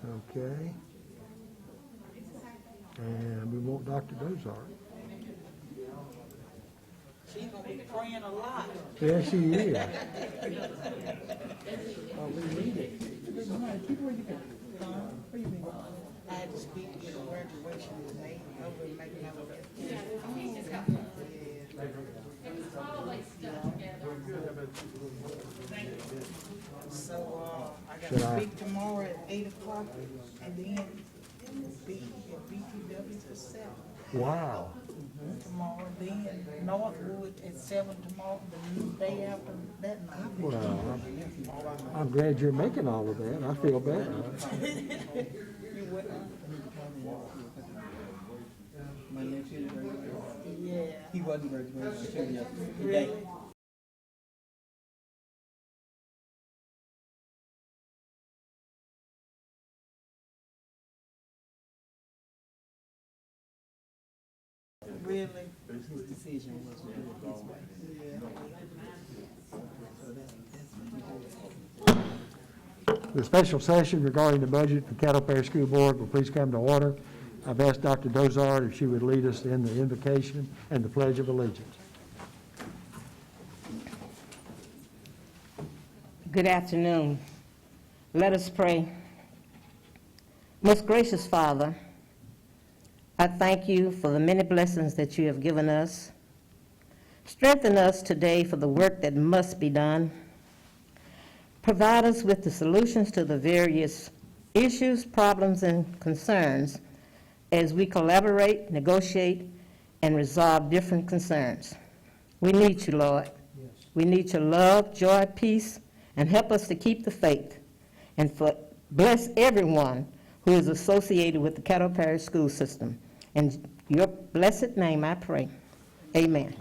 Okay. And we want Dr. Dozart. She's gonna be praying a lot. Yeah, she is. I had to speak at a graduation today. Over in making out with So I got Should to I- speak tomorrow at 8 o'clock and then be at BTW at 7 Wow. tomorrow. Then Northwood at 7 tomorrow. The day after that night. Well, I'm glad you're making all of that. I feel better. You went, My nephew graduated. yeah. He wasn't graduating until yesterday. Really? Really? His decision was to do it all way. The special session regarding the budget for Caddo Parish School Board will please come to order. I've asked Dr. Dozart if she would lead us in the invocation and the Pledge of Allegiance. Good afternoon. Let us pray. Most gracious Father, I thank you for the many blessings that you have given us. Strengthen us today for the work that must be done. Provide us with the solutions to the various issues, problems, and concerns as we collaborate, negotiate, and resolve different concerns. We need you, Lord. Yes. We need your love, joy, peace, and help us to keep the faith. And bless everyone who is associated with the Caddo Parish school system. In your blessed name I pray. Amen.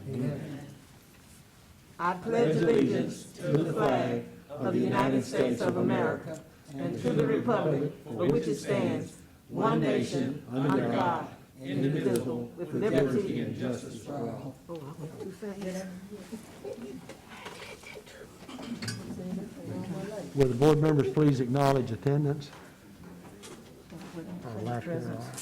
I pledge allegiance to the flag of the United States of America and to the republic for which it stands, one nation, under God, indivisible, with liberty and justice for all. Will the board members please acknowledge attendance? Or lack thereof.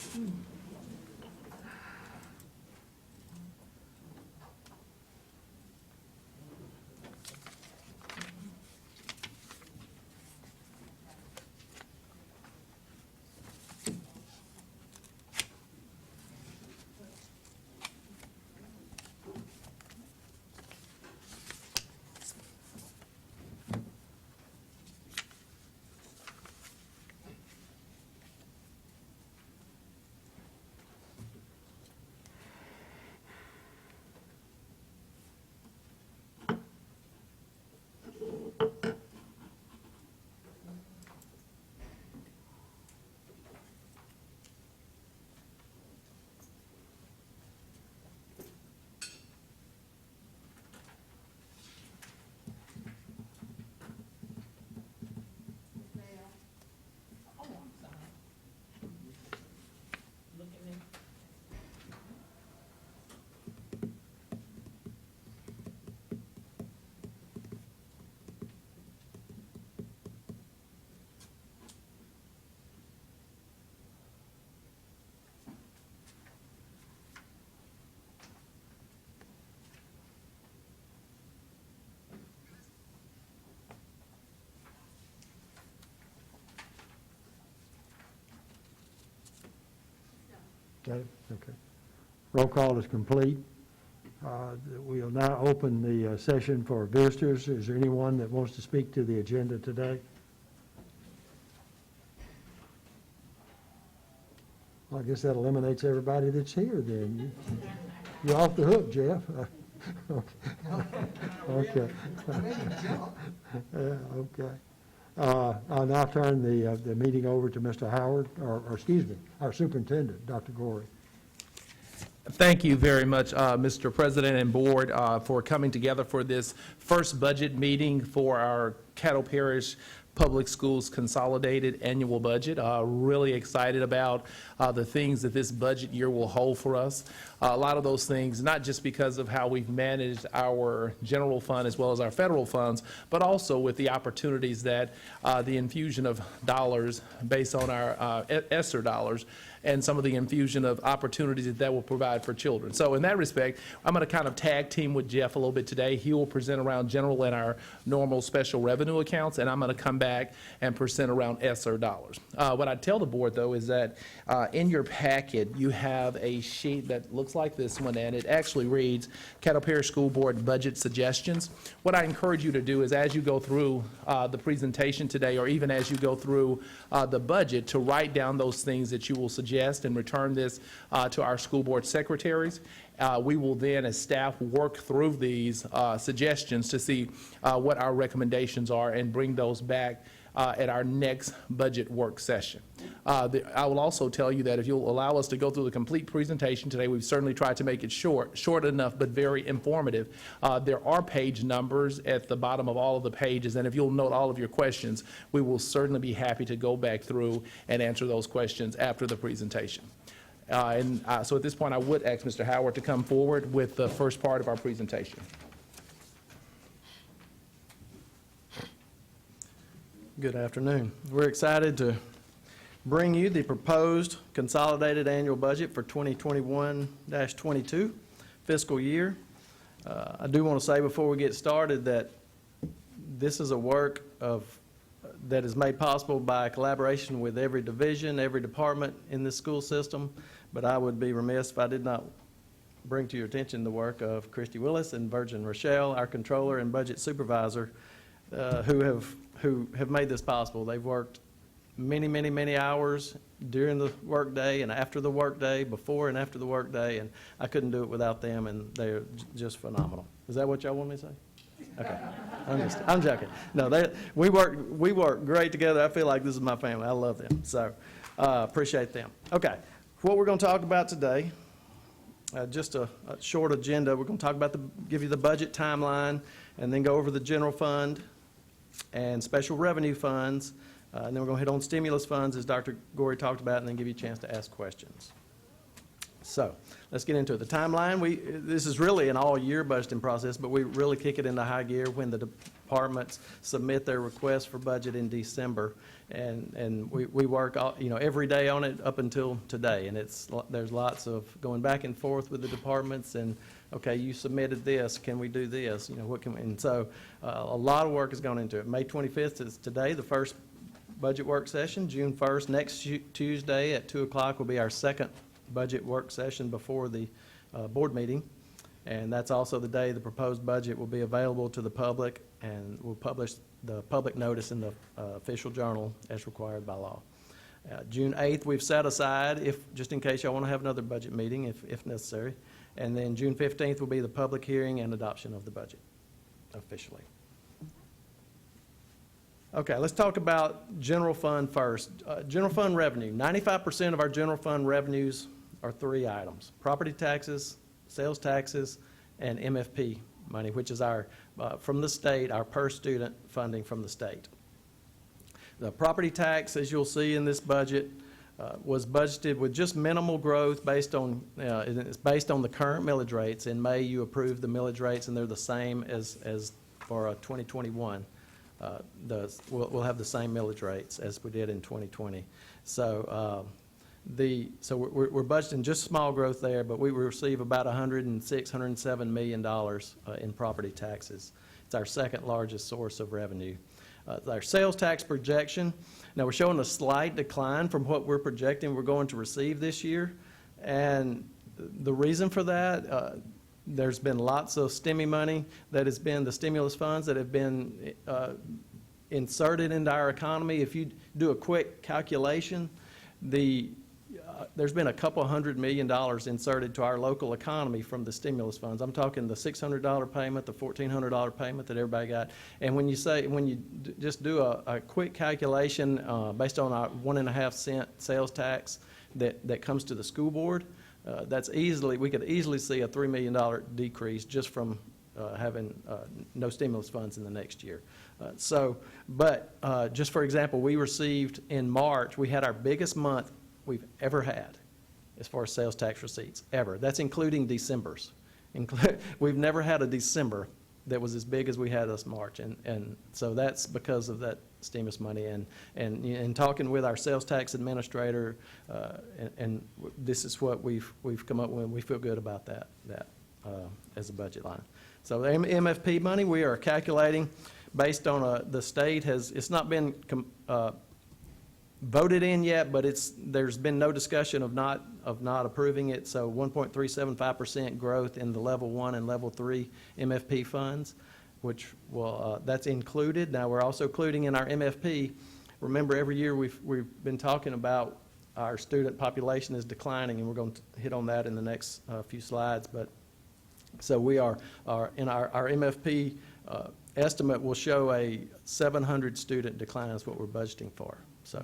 Okay. Roll call is complete. We'll now open the session for visitors. Is there anyone that wants to speak to the agenda today? Well, I guess that eliminates everybody that's here then. You're off the hook, Jeff. Okay. Yeah, okay. I'll now turn the meeting over to Mr. Howard, or excuse me, our superintendent, Dr. Gorey. Thank you very much, Mr. President and Board, for coming together for this first budget meeting for our Caddo Parish Public Schools Consolidated Annual Budget. Really excited about the things that this budget year will hold for us. A lot of those things, not just because of how we've managed our general fund as well as our federal funds, but also with the opportunities that the infusion of dollars based on our ESSER dollars and some of the infusion of opportunities that that will provide for children. So in that respect, I'm going to kind of tag team with Jeff a little bit today. He will present around general and our normal special revenue accounts, and I'm going to come back and present around ESSER dollars. What I tell the board, though, is that in your packet, you have a sheet that looks like this one, and it actually reads Caddo Parish School Board Budget Suggestions. What I encourage you to do is as you go through the presentation today, or even as you go through the budget, to write down those things that you will suggest and return this to our school board secretaries. We will then, as staff, work through these suggestions to see what our recommendations are and bring those back at our next budget work session. I will also tell you that if you'll allow us to go through the complete presentation today, we've certainly tried to make it short enough, but very informative. There are page numbers at the bottom of all of the pages, and if you'll note all of your questions, we will certainly be happy to go back through and answer those questions after the presentation. So at this point, I would ask Mr. Howard to come forward with the first part of our presentation. Good afternoon. We're excited to bring you the proposed consolidated annual budget for 2021-22 fiscal year. I do want to say before we get started that this is a work that is made possible by collaboration with every division, every department in the school system, but I would be remiss if I did not bring to your attention the work of Christy Willis and Virgin Rochelle, our controller and budget supervisor, who have made this possible. They've worked many hours during the workday and after the workday, before and after the workday, and I couldn't do it without them, and they're just phenomenal. Is that what y'all want me to say? Okay, I'm joking. No, we work great together. I feel like this is my family. I love them, so appreciate them. Okay, what we're going to talk about today, just a short agenda. We're going to talk about give you the budget timeline, and then go over the general fund and special revenue funds, and then we're going to hit on stimulus funds, as Dr. Gorey talked about, and then give you a chance to ask questions. So let's get into it. The timeline, this is really an all-year budgeting process, but we really kick it into high gear when the departments submit their request for budget in December, and we work every day on it up until today, and there's lots of going back and forth with the departments, and okay, you submitted this, can we do this, what can we, and so a lot of work has gone into it. May 25th is today, the first budget work session. June 1st, next Tuesday at 2 o'clock will be our second budget work session before the board meeting, and that's also the day the proposed budget will be available to the public, and we'll publish the public notice in the official journal as required by law. June 8th we've set aside, just in case y'all want to have another budget meeting if necessary, and then June 15th will be the public hearing and adoption of the budget officially. Okay, let's talk about general fund first. General fund revenue. 95% of our general fund revenues are three items: property taxes, sales taxes, and MFP money, which is our from the state, our per student funding from the state. The property tax, as you'll see in this budget, was budgeted with just minimal growth based on it's based on the current millage rates. In May, you approved the millage rates, and they're the same as for 2021. We'll have the same millage rates as we did in 2020. So we're budgeting just small growth there, but we will receive about $107 million in property taxes. It's our second largest source of revenue. Our sales tax projection, now we're showing a slight decline from what we're projecting we're going to receive this year, and the reason for that, there's been lots of STEMI money that has been the stimulus funds that have been inserted into our economy. If you do a quick calculation, there's been a couple $100 million inserted to our local economy from the stimulus funds. I'm talking the $600 payment, the $1,400 payment that everybody got. And when you just do a quick calculation based on our 1.5 cent sales tax that comes to the school board, we could easily see a $3 million decrease just from having no stimulus funds in the next year. Just for example, we received in March, we had our biggest month we've ever had as far as sales tax receipts, ever. That's including Decembers. We've never had a December that was as big as we had this March, and so that's because of that stimulus money. And in talking with our sales tax administrator, and this is what we've come up with. We feel good about that as a budget line. So the MFP money we are calculating based on the state it's not been voted in yet, but there's been no discussion of not approving it. So 1.375% growth in the level 1 and level 3 MFP funds, which will that's included. Now we're also including in our MFP. Remember, every year we've been talking about our student population is declining, and we're going to hit on that in the next few slides. But so we are in our MFP estimate will show a 700 student decline is what we're budgeting for. So.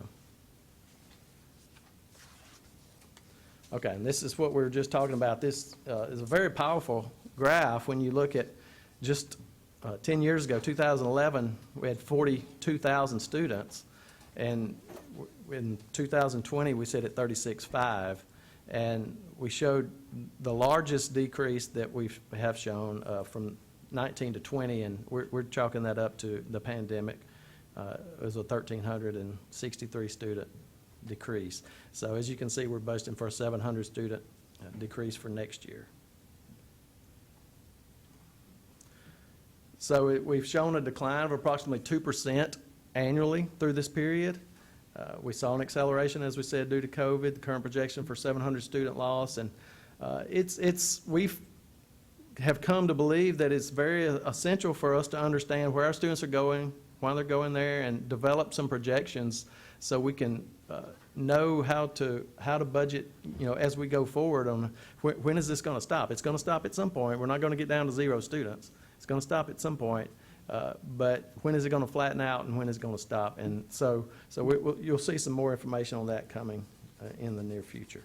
Okay, and this is what we were just talking about. This is a very powerful graph when you look at just 10 years ago, 2011, we had 42,000 students, and in 2020 we sit at 36,500, and we showed the largest decrease that we have shown from 19 to 20, and we're chalking that up to the pandemic. It was a 1,363 student decrease. So as you can see, we're budgeting for a 700 student decrease for next year. So we've shown a decline of approximately 2% annually through this period. We saw an acceleration, as we said, due to COVID, the current projection for 700 student loss, and we have come to believe that it's very essential for us to understand where our students are going, why they're going there, and develop some projections so we can know how to budget, as we go forward on when is this going to stop. It's going to stop at some point. We're not going to get down to 0 students. It's going to stop at some point, but when is it going to flatten out and when is it going to stop? And so you'll see some more information on that coming in the near future.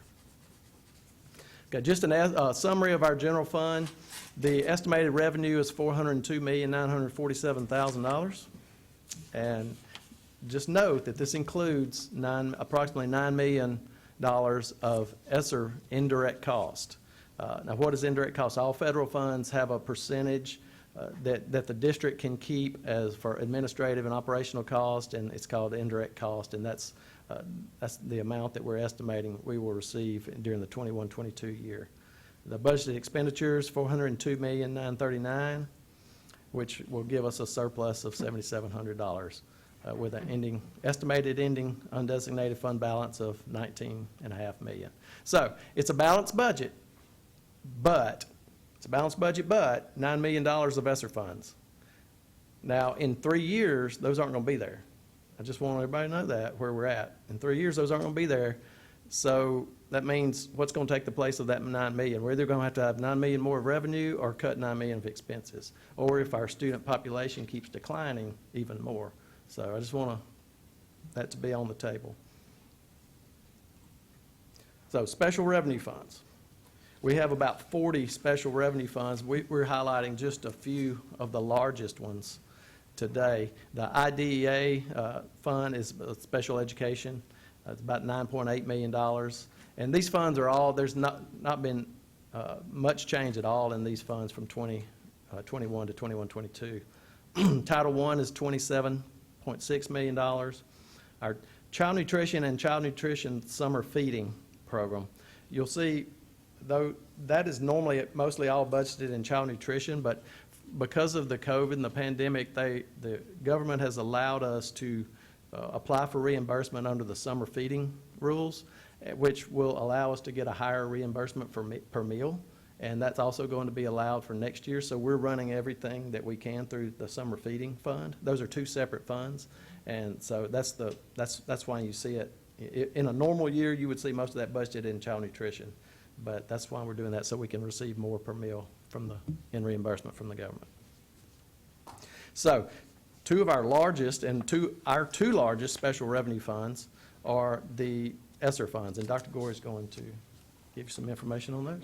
Okay, just a summary of our general fund. The estimated revenue is $402,947,000, and just note that this includes approximately $9 million of ESSER indirect cost. Now, what is indirect cost? All federal funds have a percentage that the district can keep as for administrative and operational cost, and it's called indirect cost, and that's the amount that we're estimating we will receive during the 21-22 year. The budgeted expenditures, $402,939,000, which will give us a surplus of $7,700. With an estimated ending undesignated fund balance of $19.5 million. So it's a balanced budget, but $9 million of ESSER funds. Now, in 3 years, those aren't going to be there. I just want everybody to know that, where we're at. In 3 years, those aren't going to be there. So that means what's going to take the place of that $9 million? We're either going to have $9 million more of revenue or cut $9 million of expenses, or if our student population keeps declining, even more. So I just want that to be on the table. So special revenue funds. We have about 40 special revenue funds. We're highlighting just a few of the largest ones today. The IDEA fund is special education. It's about $9.8 million. And these funds are all, there's not been much change at all in these funds from 2021 to 21-22. Title I is $27.6 million. Our child nutrition and child nutrition summer feeding program. You'll see, though, that is normally mostly all budgeted in child nutrition, but because of the COVID and the pandemic, the government has allowed us to apply for reimbursement under the summer feeding rules, which will allow us to get a higher reimbursement per meal. And that's also going to be allowed for next year. So we're running everything that we can through the summer feeding fund. Those are two separate funds. And so that's why you see it. In a normal year, you would see most of that budgeted in child nutrition. But that's why we're doing that, so we can receive more per meal in reimbursement from the government. So two of our largest our two largest special revenue funds are the ESSER funds. And Dr. Gore is going to give you some information on those.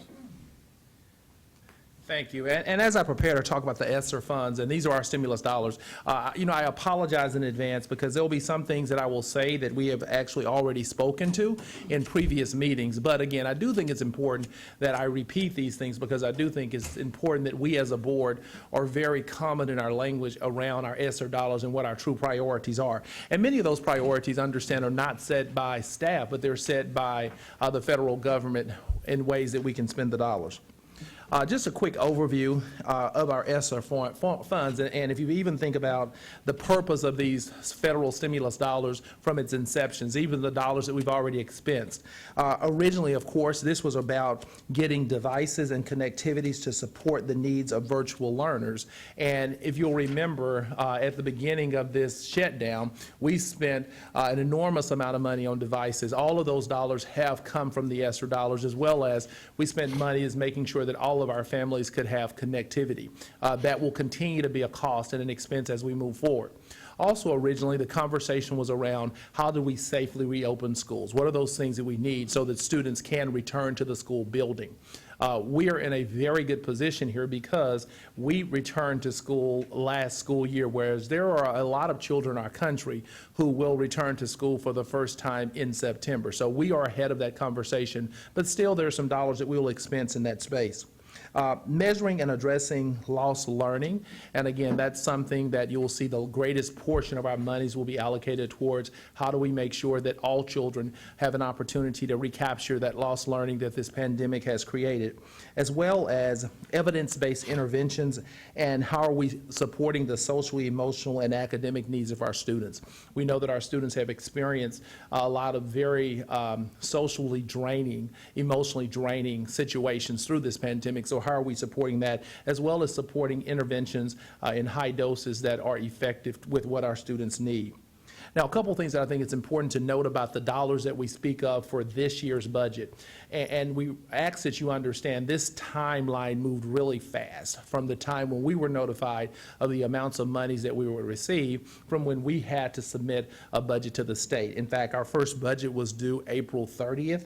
Thank you. And as I prepare to talk about the ESSER funds, and these are our stimulus dollars, I apologize in advance because there'll be some things that I will say that we have actually already spoken to in previous meetings. But again, I do think it's important that I repeat these things because I do think it's important that we as a board are very common in our language around our ESSER dollars and what our true priorities are. And many of those priorities, understand, are not set by staff, but they're set by the federal government in ways that we can spend the dollars. Just a quick overview of our ESSER funds, and if you even think about the purpose of these federal stimulus dollars from its inceptions, even the dollars that we've already expensed. Originally, of course, this was about getting devices and connectivities to support the needs of virtual learners. And if you'll remember, at the beginning of this shutdown, we spent an enormous amount of money on devices. All of those dollars have come from the ESSER dollars, as well as we spent money as making sure that all of our families could have connectivity. That will continue to be a cost and an expense as we move forward. Also, originally, the conversation was around how do we safely reopen schools? What are those things that we need so that students can return to the school building? We are in a very good position here because we returned to school last school year, whereas there are a lot of children in our country who will return to school for the first time in September. So we are ahead of that conversation, but still there are some dollars that we will expense in that space. Measuring and addressing lost learning, and again, that's something that you will see the greatest portion of our monies will be allocated towards how do we make sure that all children have an opportunity to recapture that lost learning that this pandemic has created, as well as evidence-based interventions and how are we supporting the social, emotional, and academic needs of our students. We know that our students have experienced a lot of very socially draining, emotionally draining situations through this pandemic, so how are we supporting that, as well as supporting interventions in high doses that are effective with what our students need. Now, a couple of things that I think it's important to note about the dollars that we speak of for this year's budget. And we ask that you understand this timeline moved really fast from the time when we were notified of the amounts of monies that we would receive from when we had to submit a budget to the state. In fact, our first budget was due April 30th.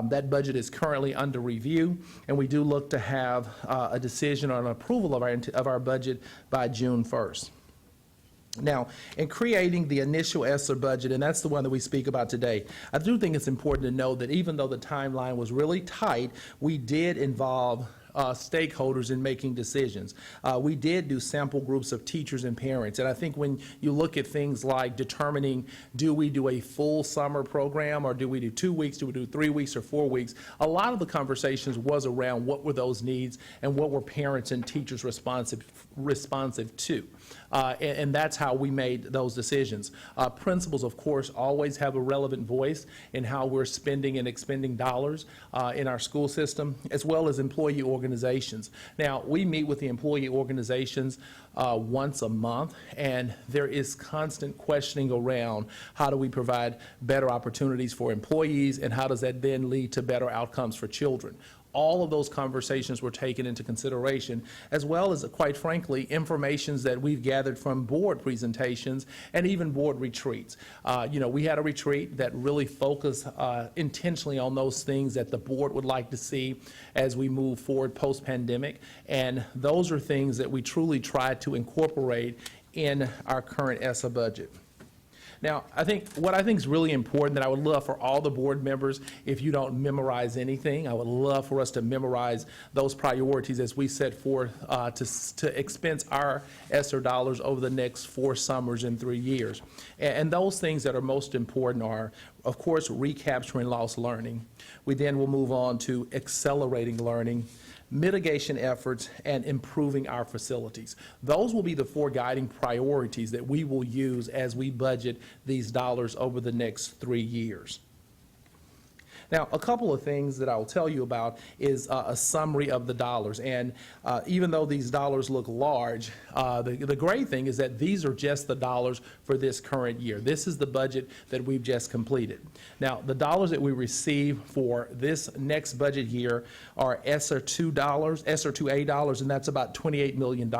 That budget is currently under review, and we do look to have a decision on approval of our budget by June 1st. Now, in creating the initial ESSER budget, and that's the one that we speak about today, I do think it's important to know that even though the timeline was really tight, we did involve stakeholders in making decisions. We did do sample groups of teachers and parents, and I think when you look at things like determining, do we do a full summer program, or do we do 2 weeks, do we do 3 weeks or 4 weeks, a lot of the conversations was around what were those needs and what were parents and teachers responsive to. And that's how we made those decisions. Principals, of course, always have a relevant voice in how we're spending and expending dollars in our school system, as well as employee organizations. Now, we meet with the employee organizations once a month, and there is constant questioning around how do we provide better opportunities for employees, and how does that then lead to better outcomes for children. All of those conversations were taken into consideration, as well as, quite frankly, information that we've gathered from board presentations and even board retreats. We had a retreat that really focused intentionally on those things that the board would like to see as we move forward post-pandemic, and those are things that we truly tried to incorporate in our current ESSA budget. Now, what I think is really important that I would love for all the board members, if you don't memorize anything, I would love for us to memorize those priorities as we set forth to expense our ESSER dollars over the next 4 summers and 3 years. And those things that are most important are, of course, recapturing lost learning. We then will move on to accelerating learning, mitigation efforts, and improving our facilities. Those will be the 4 guiding priorities that we will use as we budget these dollars over the next 3 years. Now, a couple of things that I will tell you about is a summary of the dollars. And even though these dollars look large, the great thing is that these are just the dollars for this current year. This is the budget that we've just completed. Now, the dollars that we receive for this next budget year are ESSER 2 dollars, ESSER 2A dollars, and that's about $28 million.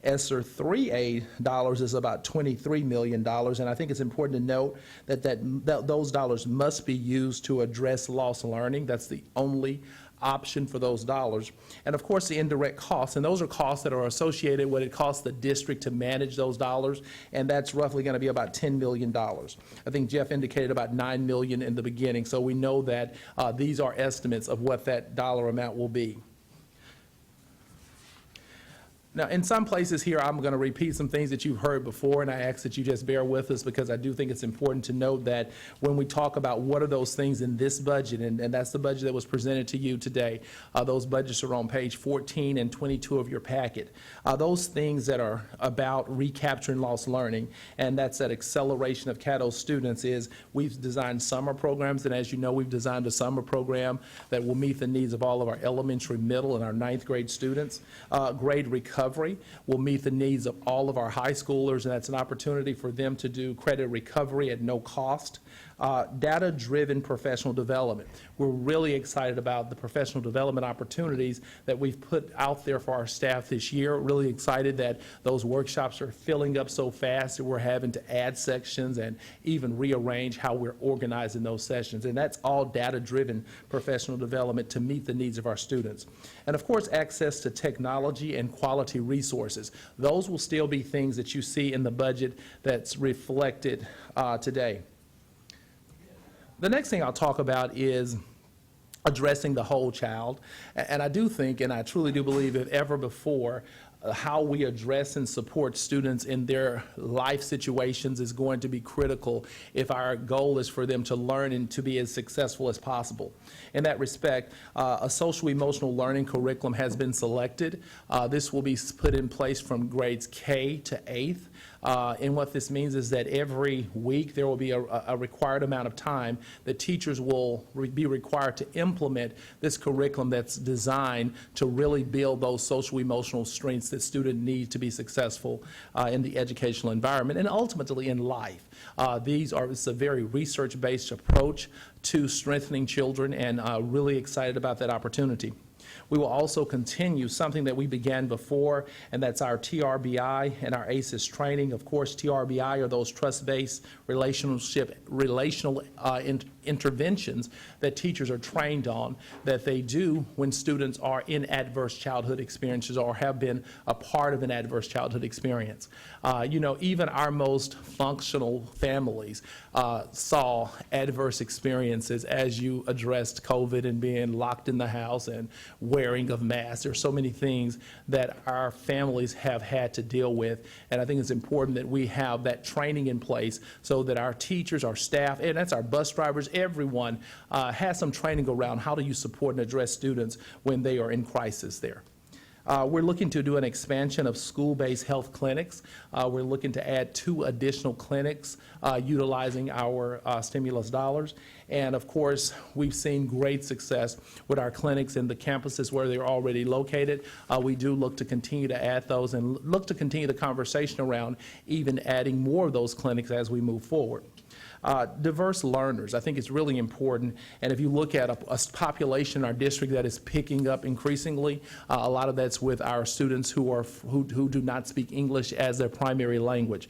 ESSER 3A dollars is about $23 million, and I think it's important to note that those dollars must be used to address lost learning. That's the only option for those dollars. And of course, the indirect costs, and those are costs that are associated with what it costs the district to manage those dollars, and that's roughly going to be about $10 million. I think Jeff indicated about $9 million in the beginning, so we know that these are estimates of what that dollar amount will be. Now, in some places here, I'm going to repeat some things that you've heard before, and I ask that you just bear with us because I do think it's important to note that when we talk about what are those things in this budget, and that's the budget that was presented to you today, those budgets are on page 14 and 22 of your packet. Those things that are about recapturing lost learning, and that's that acceleration of Caddo students, is we've designed summer programs, and as you know, we've designed a summer program that will meet the needs of all of our elementary, middle, and our 9th grade students. Grade recovery will meet the needs of all of our high schoolers, and that's an opportunity for them to do credit recovery at no cost. Data-driven professional development. We're really excited about the professional development opportunities that we've put out there for our staff this year. Really excited that those workshops are filling up so fast that we're having to add sections and even rearrange how we're organizing those sessions. And that's all data-driven professional development to meet the needs of our students. And of course, access to technology and quality resources. Those will still be things that you see in the budget that's reflected today. The next thing I'll talk about is addressing the whole child. And I do think, and I truly do believe, if ever before, how we address and support students in their life situations is going to be critical if our goal is for them to learn and to be as successful as possible. In that respect, a social emotional learning curriculum has been selected. This will be put in place from grades K to 8th. And what this means is that every week there will be a required amount of time that teachers will be required to implement this curriculum that's designed to really build those social emotional strengths that students need to be successful in the educational environment and ultimately in life. It's a very research-based approach to strengthening children, and really excited about that opportunity. We will also continue something that we began before, and that's our TRBI and our ACES training. Of course, TRBI are those trust-based relational interventions that teachers are trained on, that they do when students are in adverse childhood experiences or have been a part of an adverse childhood experience. Even our most functional families saw adverse experiences as you addressed COVID and being locked in the house and wearing of masks. There's so many things that our families have had to deal with, and I think it's important that we have that training in place so that our teachers, our staff, and that's our bus drivers, everyone has some training around how do you support and address students when they are in crisis there. We're looking to do an expansion of school-based health clinics. We're looking to add 2 additional clinics utilizing our stimulus dollars. And of course, we've seen great success with our clinics in the campuses where they're already located. We do look to continue to add those and look to continue the conversation around even adding more of those clinics as we move forward. Diverse learners, I think it's really important, and if you look at a population in our district that is picking up increasingly, a lot of that's with our students who do not speak English as their primary language.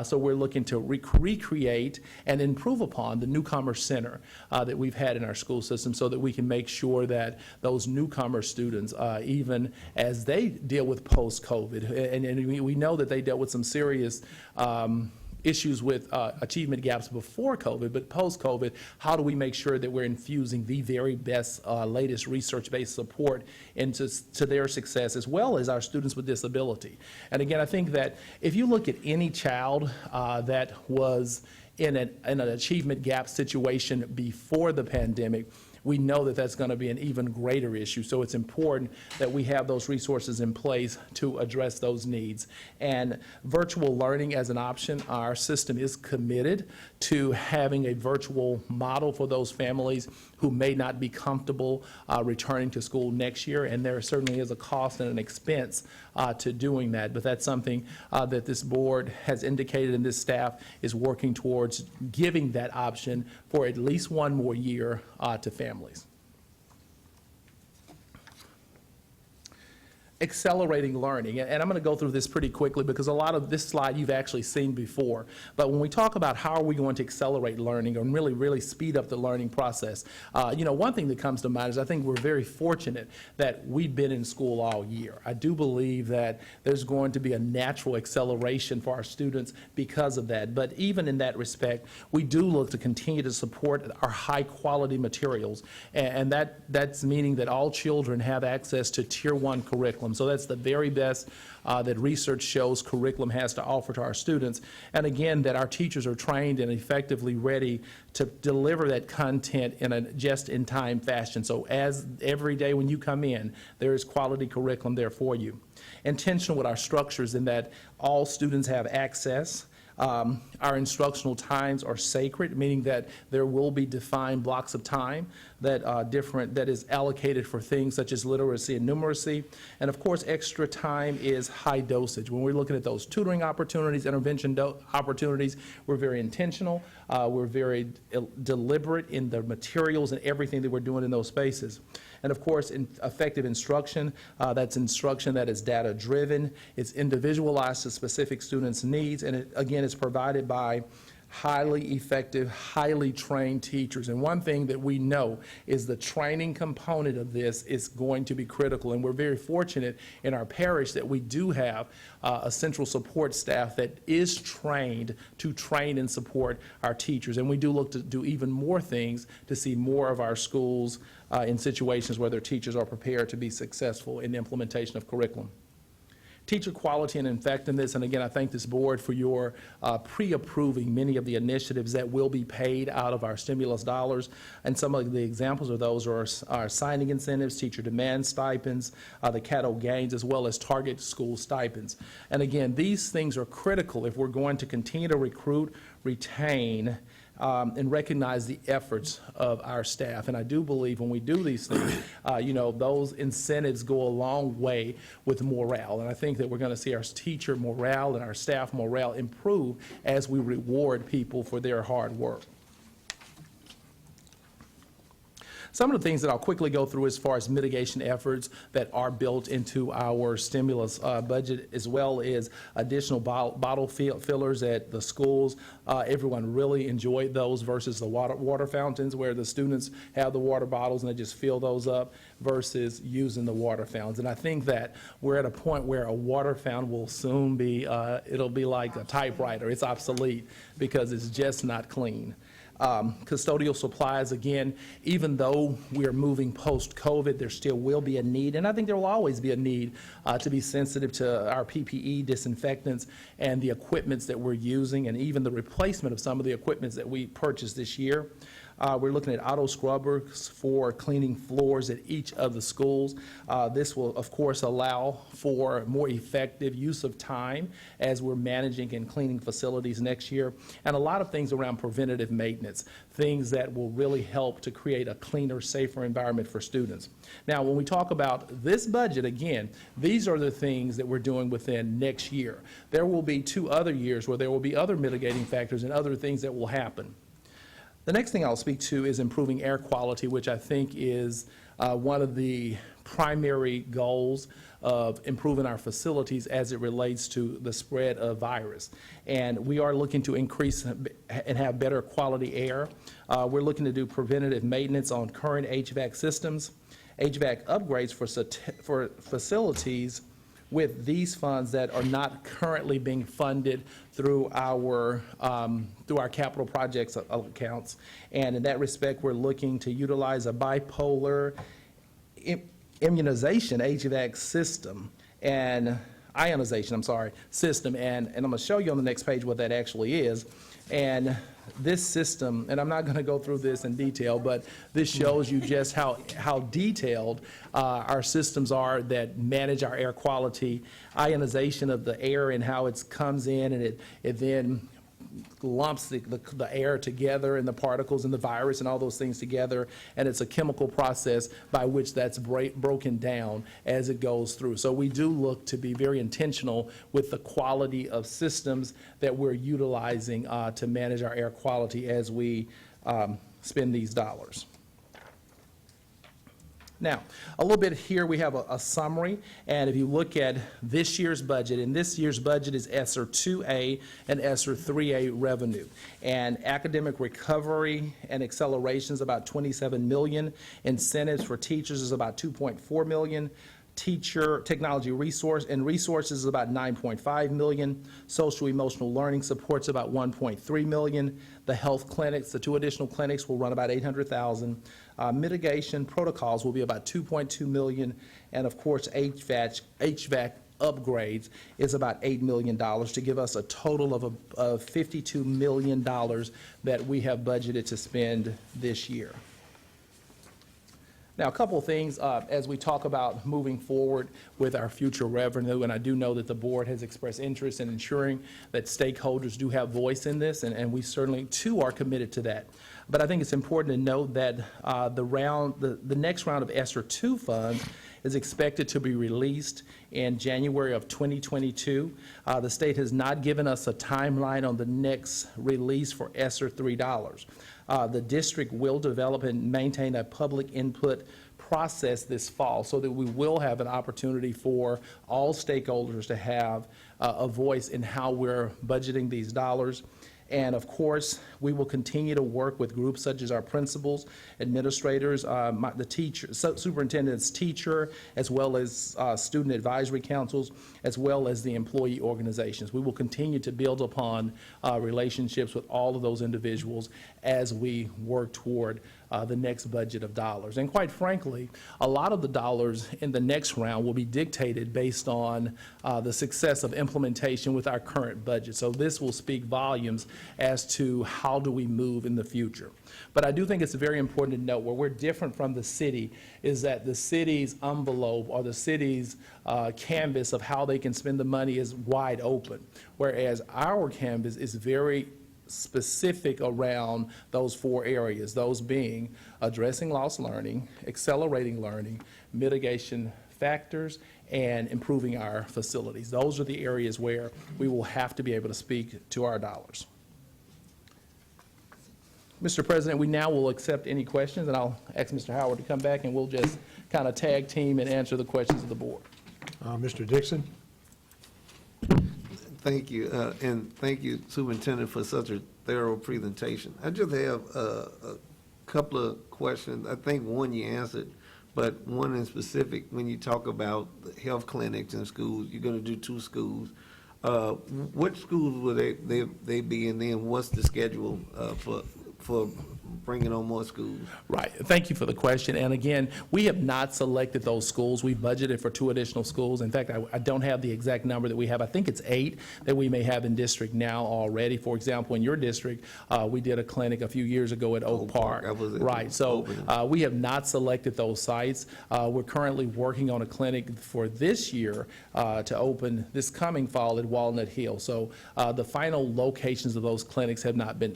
So we're looking to recreate and improve upon the Newcomer Center that we've had in our school system so that we can make sure that those newcomer students, even as they deal with post-COVID, and we know that they dealt with some serious issues with achievement gaps before COVID, but post-COVID, how do we make sure that we're infusing the very best, latest research-based support into their success, as well as our students with disability? And again, I think that if you look at any child that was in an achievement gap situation before the pandemic, we know that that's going to be an even greater issue. So it's important that we have those resources in place to address those needs. And virtual learning as an option, our system is committed to having a virtual model for those families who may not be comfortable returning to school next year. And there certainly is a cost and an expense to doing that. But that's something that this board has indicated, and this staff is working towards giving that option for at least one more year to families. accelerating learning. And I'm going to go through this pretty quickly because a lot of this slide you've actually seen before. But when we talk about how are we going to accelerate learning and really speed up the learning process, one thing that comes to mind is I think we're very fortunate that we've been in school all year. I do believe that there's going to be a natural acceleration for our students because of that. But even in that respect, we do look to continue to support our high-quality materials. And that's meaning that all children have access to Tier 1 curriculum. So that's the very best that research shows curriculum has to offer to our students. And again, that our teachers are trained and effectively ready to deliver that content in a just-in-time fashion. So as every day when you come in, there is quality curriculum there for you. Intentional with our structures in that all students have access. Our instructional times are sacred, meaning that there will be defined blocks of time that is allocated for things such as literacy and numeracy. And of course, extra time is high dosage. When we're looking at those tutoring opportunities, intervention opportunities, we're very intentional. We're very deliberate in the materials and everything that we're doing in those spaces. And of course, effective instruction, that's instruction that is data-driven, it's individualized to specific students' needs, and again, it's provided by highly effective, highly trained teachers. And one thing that we know is the training component of this is going to be critical. And we're very fortunate in our parish that we do have a central support staff that is trained to train and support our teachers. And we do look to do even more things to see more of our schools in situations where their teachers are prepared to be successful in the implementation of curriculum. Teacher quality and effectiveness, and again, I thank this board for your pre-approving many of the initiatives that will be paid out of our stimulus dollars. And some of the examples of those are our signing incentives, teacher demand stipends, the Caddo gains, as well as target school stipends. And again, these things are critical if we're going to continue to recruit, retain, and recognize the efforts of our staff. And I do believe when we do these things, those incentives go a long way with morale. And I think that we're going to see our teacher morale and our staff morale improve as we reward people for their hard work. Some of the things that I'll quickly go through as far as mitigation efforts that are built into our stimulus budget, as well as additional bottle fillers at the schools. Everyone really enjoyed those versus the water fountains where the students have the water bottles and they just fill those up versus using the water fountains. And I think that we're at a point where a water fountain will soon be, it'll be like a typewriter. It's obsolete because it's just not clean. Custodial supplies, again, even though we're moving post-COVID, there still will be a need, and I think there will always be a need to be sensitive to our PPE, disinfectants, and the equipments that we're using, and even the replacement of some of the equipments that we purchased this year. We're looking at auto scrubbers for cleaning floors at each of the schools. This will, of course, allow for more effective use of time as we're managing and cleaning facilities next year. And a lot of things around preventative maintenance, things that will really help to create a cleaner, safer environment for students. Now, when we talk about this budget, again, these are the things that we're doing within next year. There will be 2 other years where there will be other mitigating factors and other things that will happen. The next thing I'll speak to is improving air quality, which I think is one of the primary goals of improving our facilities as it relates to the spread of virus. And we are looking to increase and have better quality air. We're looking to do preventative maintenance on current HVAC systems, HVAC upgrades for facilities with these funds that are not currently being funded through our capital projects accounts. And in that respect, we're looking to utilize a bipolar immunization HVAC system and ionization, system. And I'm going to show you on the next page what that actually is. And this system, and I'm not going to go through this in detail, but this shows you just how detailed our systems are that manage our air quality, ionization of the air and how it comes in, and it then lumps the air together and the particles and the virus and all those things together, and it's a chemical process by which that's broken down as it goes through. So we do look to be very intentional with the quality of systems that we're utilizing to manage our air quality as we spend these dollars. Now, a little bit here, we have a summary, and if you look at this year's budget, and this year's budget is ESSER 2A and ESSER 3A revenue. And academic recovery and acceleration is about $27 million. Incentives for teachers is about $2.4 million. Teacher technology resources is about $9.5 million. Social emotional learning supports about $1.3 million. The health clinics, the 2 additional clinics, will run about $800,000. Mitigation protocols will be about $2.2 million, and of course HVAC upgrades is about $8 million to give us a total of $52 million that we have budgeted to spend this year. Now, a couple of things as we talk about moving forward with our future revenue, and I do know that the board has expressed interest in ensuring that stakeholders do have voice in this, and we certainly, too, are committed to that. But I think it's important to note that the next round of ESSER 2 funds is expected to be released in January of 2022. The state has not given us a timeline on the next release for ESSER $3. The district will develop and maintain a public input process this fall so that we will have an opportunity for all stakeholders to have a voice in how we're budgeting these dollars. And of course, we will continue to work with groups such as our principals, administrators, the teacher, superintendent's teacher, as well as student advisory councils, as well as the employee organizations. We will continue to build upon relationships with all of those individuals as we work toward the next budget of dollars. And quite frankly, a lot of the dollars in the next round will be dictated based on the success of implementation with our current budget. So this will speak volumes as to how do we move in the future. But I do think it's very important to note where we're different from the city is that the city's envelope or the city's canvas of how they can spend the money is wide open, whereas our canvas is very specific around those 4 areas, those being addressing lost learning, accelerating learning, mitigation factors, and improving our facilities. Those are the areas where we will have to be able to speak to our dollars. Mr. President, we now will accept any questions, and I'll ask Mr. Howard to come back, and we'll just kind of tag team and answer the questions of the board. Mr. Dixon? Thank you, and thank you, Superintendent, for such a thorough presentation. I just have a couple of questions. I think one you answered, but one in specific, when you talk about the health clinics in schools, you're going to do 2 schools. What schools will they be in, then what's the schedule for bringing on more schools? Right. Thank you for the question. And again, we have not selected those schools. We've budgeted for 2 additional schools. In fact, I don't have the exact number that we have. I think it's 8 that we may have in district now already. For example, in your district, we did a clinic a few years ago at Oak Park. Right. So we have not selected those sites. We're currently working on a clinic for this year to open this coming fall at Walnut Hill. So the final locations of those clinics has not been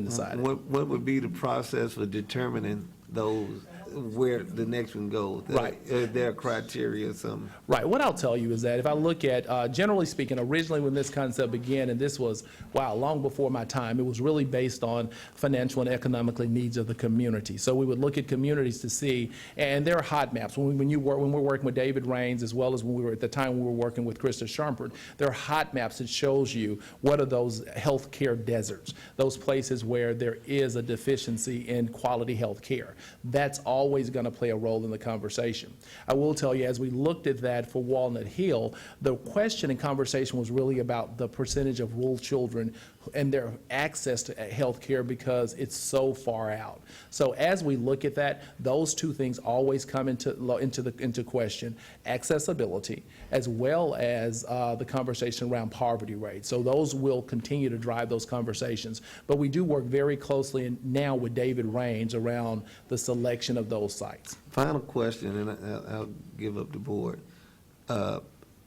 decided. What would be the process for determining those, where the next one goes? Right. Is there a criteria or something? Right. What I'll tell you is that if I look at, generally speaking, originally when this concept began, and this was, wow, long before my time, it was really based on financial and economically needs of the community. So we would look at communities to see, and there are hot maps. When we're working with David Raines, as well as when we were at the time we were working with Krista Shumpert, there are hot maps that shows you what are those healthcare deserts, those places where there is a deficiency in quality health care. That's always going to play a role in the conversation. I will tell you, as we looked at that for Walnut Hill, the question and conversation was really about the percentage of rural children and their access to health care because it's so far out. So as we look at that, those 2 things always come into question: accessibility, as well as the conversation around poverty rates. So those will continue to drive those conversations. But we do work very closely now with David Raines around the selection of those sites. Final question, and I'll give up the board.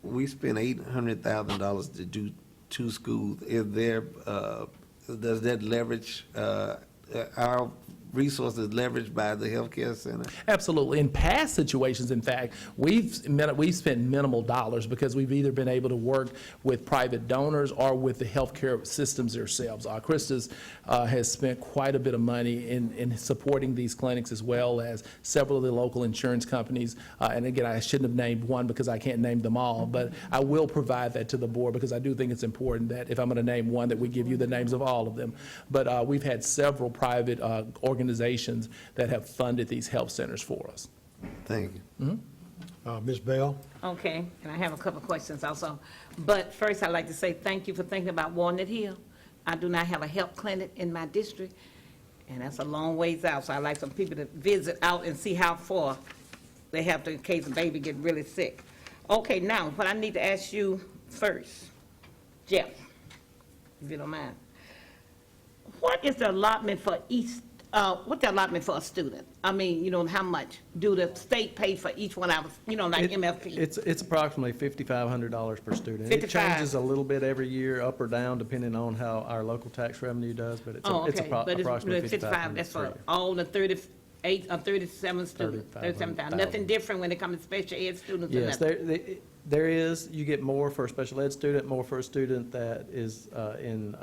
We spent $800,000 to do 2 schools. Is there, does that leverage our resources leveraged by the healthcare center? Absolutely. In past situations, in fact, we've spent minimal dollars because we've either been able to work with private donors or with the healthcare systems themselves. Krista's has spent quite a bit of money in supporting these clinics, as well as several of the local insurance companies. And again, I shouldn't have named one because I can't name them all, but I will provide that to the board because I do think it's important that if I'm going to name one, that we give you the names of all of them. But we've had several private organizations that have funded these health centers for us. Thank you. Ms. Bell? Okay, and I have a couple of questions also. But first, I'd like to say thank you for thinking about Walnut Hill. I do not have a health clinic in my district, and that's a long ways out, so I'd like some people to visit out and see how far they have to in case a baby get really sick. Okay, now, what I need to ask you first, Jeff, if you don't mind. What is the allotment for each, what's the allotment for a student? I mean, how much do the state pay for each one of us, like MFP? It's approximately $5,500 per student. It 55. changes a little bit every year, up or down, depending on how our local tax revenue does, but it's Okay, but approximately it's 55, that's for all the 38 or 37 students, 37,000. Nothing different when it comes to special ed students or Yes, nothing? there is, you get more for a special ed student, more for a student that is in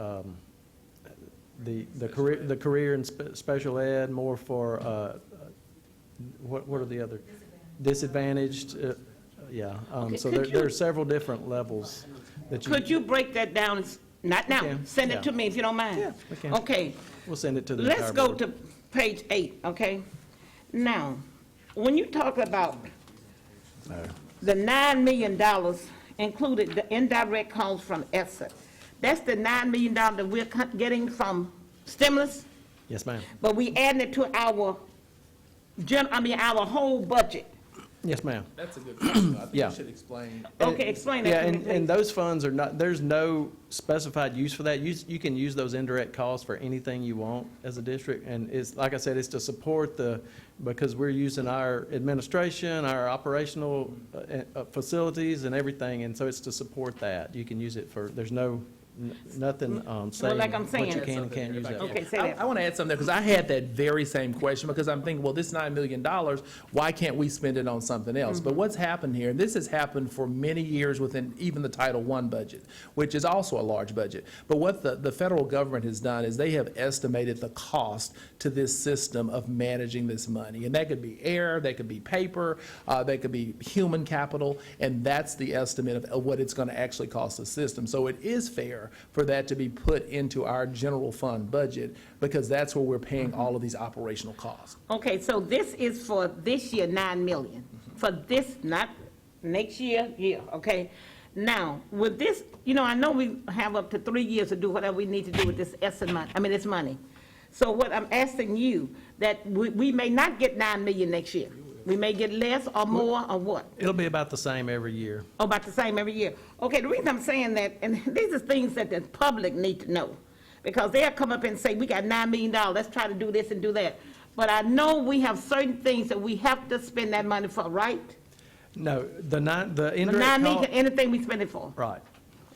the career in special ed, more for, what are the other? Disadvantaged, yeah. Okay, So could there are several different levels that you. Could you break that down, not now, can, send yeah. it to me if you don't mind? Yeah, we can. Okay, We'll send it to the entire let's go board. to page 8, okay? Now, when you talk about the $9 million included the indirect costs from ESSA, that's the $9 million that we're getting from stimulus, Yes, ma'am. but we adding it to our our whole budget. Yes, ma'am. That's a good question. I think Yeah. you should explain. Okay, explain that Yeah, to me, and please. those funds are not, there's no specified use for that. You can use those indirect costs for anything you want as a district. And it's, like I said, it's to support because we're using our administration, our operational facilities and everything. And so it's to support that. You can use it for, there's nothing saying like I'm what saying. you can and can't use that for. Okay, say I that. want to add something there, because I had that very same question, because I'm thinking, well, this $9 million, why can't we spend it on something else? But what's happened here, and this has happened for many years within even the Title I budget, which is also a large budget. But what the federal government has done is they have estimated the cost to this system of managing this money. And that could be air, that could be paper, that could be human capital, and that's the estimate of what it's going to actually cost the system. So it is fair for that to be put into our general fund budget, because that's where we're paying all of these operational costs. Okay, so this is for this year, 9 million. For this, not next year, okay? Now, with this, I know we have up to 3 years to do whatever we need to do with this this money. So what I'm asking you, that we may not get 9 million next year. We may get less or more, or what? It'll be about the same every year. Oh, about the same every year. Okay, the reason I'm saying that, and these are things that the public need to know, because they'll come up and say, we got $9 million, let's try to do this and do that. But I know we have certain things that we have to spend that money for, right? No, the The indirect 9 million, cost. anything we spend it for. Right.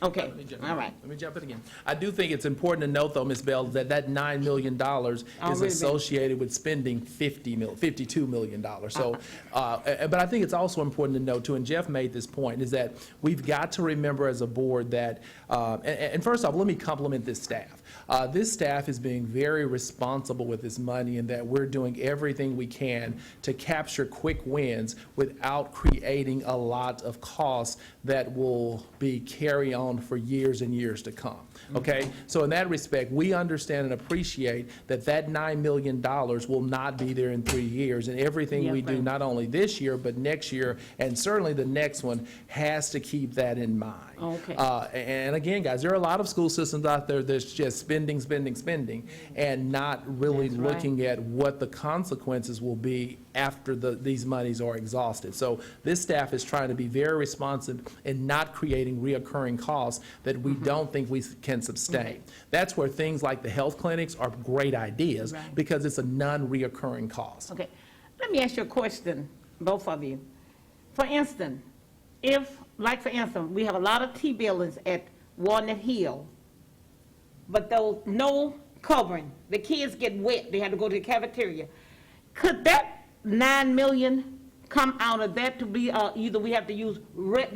Okay, Let me jump all right. Let me jump in again. I do think it's important to note, though, Ms. Bell, that that $9 million is Already associated with spending $52 million. So, but I think it's also important to note, too, and Jeff made this point, is that we've got to remember as a board that, and first off, let me compliment this staff. This staff is being very responsible with this money, and that we're doing everything we can to capture quick wins without creating a lot of costs that will be carry on for years and years to come. Okay? So in that respect, we understand and appreciate that that $9 million will not be there in 3 years, and everything we do, not only this year, but next year, and certainly the next one, has to keep that in mind. Okay. And again, guys, there are a lot of school systems out there that's just spending, and not really That's right. looking at what the consequences will be after these monies are exhausted. So this staff is trying to be very responsive in not creating reoccurring costs that we don't think we can sustain. That's where things like the health clinics are great ideas, Right. because it's a non-reoccurring cost. Okay, let me ask you a question, both of you. For instance, we have a lot of T buildings at Walnut Hill, but those no covering. The kids get wet, they had to go to the cafeteria. Could that 9 million come out of that to be, either we have to use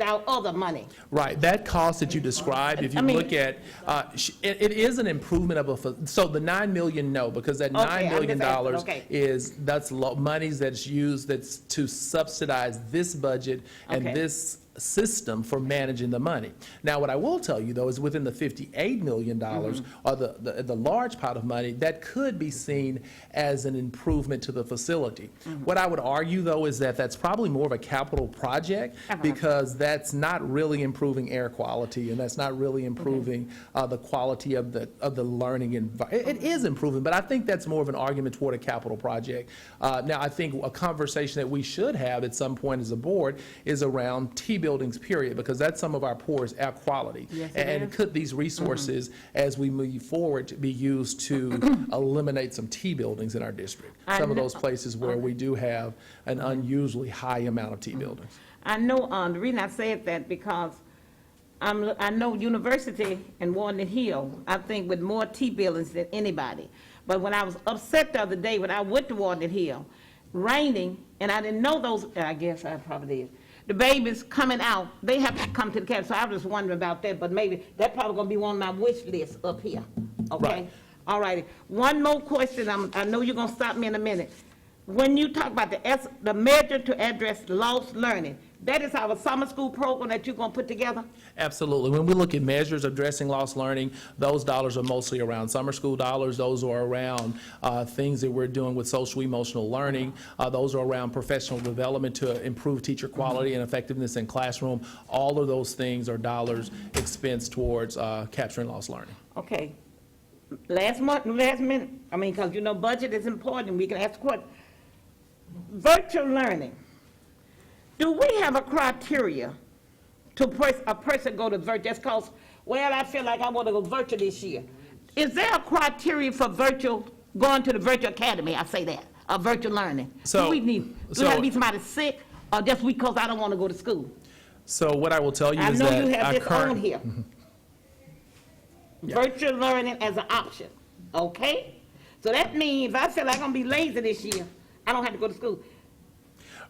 our other money? Right, that cost that you described, if you I mean- look at, it is an improvement of so the 9 million, no, because that Okay, $9 I'm million just asking, okay. that's monies that's used, that's to subsidize this budget and Okay. this system for managing the money. Now, what I will tell you, though, is within the $58 million, or the large pot of money, that could be seen as an improvement to the facility. What I would argue, though, is that that's probably more of a capital project, because that's not really improving air quality, and that's not really improving the quality of the learning environment. It is improving, but I think that's more of an argument toward a capital project. Now, I think a conversation that we should have at some point as a board is around buildings, period, because that's some of our poorest air quality. Yes, it And is. could these resources, as we move forward, be used to eliminate some T buildings in our district? I Some of know- those places where we do have an unusually high amount of T buildings. I know, the reason I said that because I know University and Warden Hill, I think with more T buildings than anybody. But when I was upset the other day, when I went to Warden Hill, raining, and I didn't know those, I guess I probably did. The babies coming out, they have to come to the camp, so I was just wondering about that, but maybe that's probably gonna be one of my wish lists up here, okay? Right. All righty. One more question, I know you're gonna stop me in a minute. When you talk about the measure to address lost learning, that is our summer school program that you're gonna put together? Absolutely. When we look at measures addressing lost learning, those dollars are mostly around summer school dollars. Those are around things that we're doing with social emotional learning. Those are around professional development to improve teacher quality and effectiveness in classroom. All of those things are dollars expensed towards capturing lost learning. Okay. Last minute, I mean, because you know, budget is important, we can ask the question. Virtual learning. Do we have a criteria to a person go to virtual, just cause, well, I feel like I want to go virtual this year? Is there a criteria for virtual, going to the virtual academy, I say that, of virtual learning? So- Do it have to be somebody sick, or just because I don't want to go to school? So what I will tell you I is know that you have our this on current, here. Yeah. Virtual learning as an option, okay? So that means if I feel like I'm gonna be lazy this year, I don't have to go to school.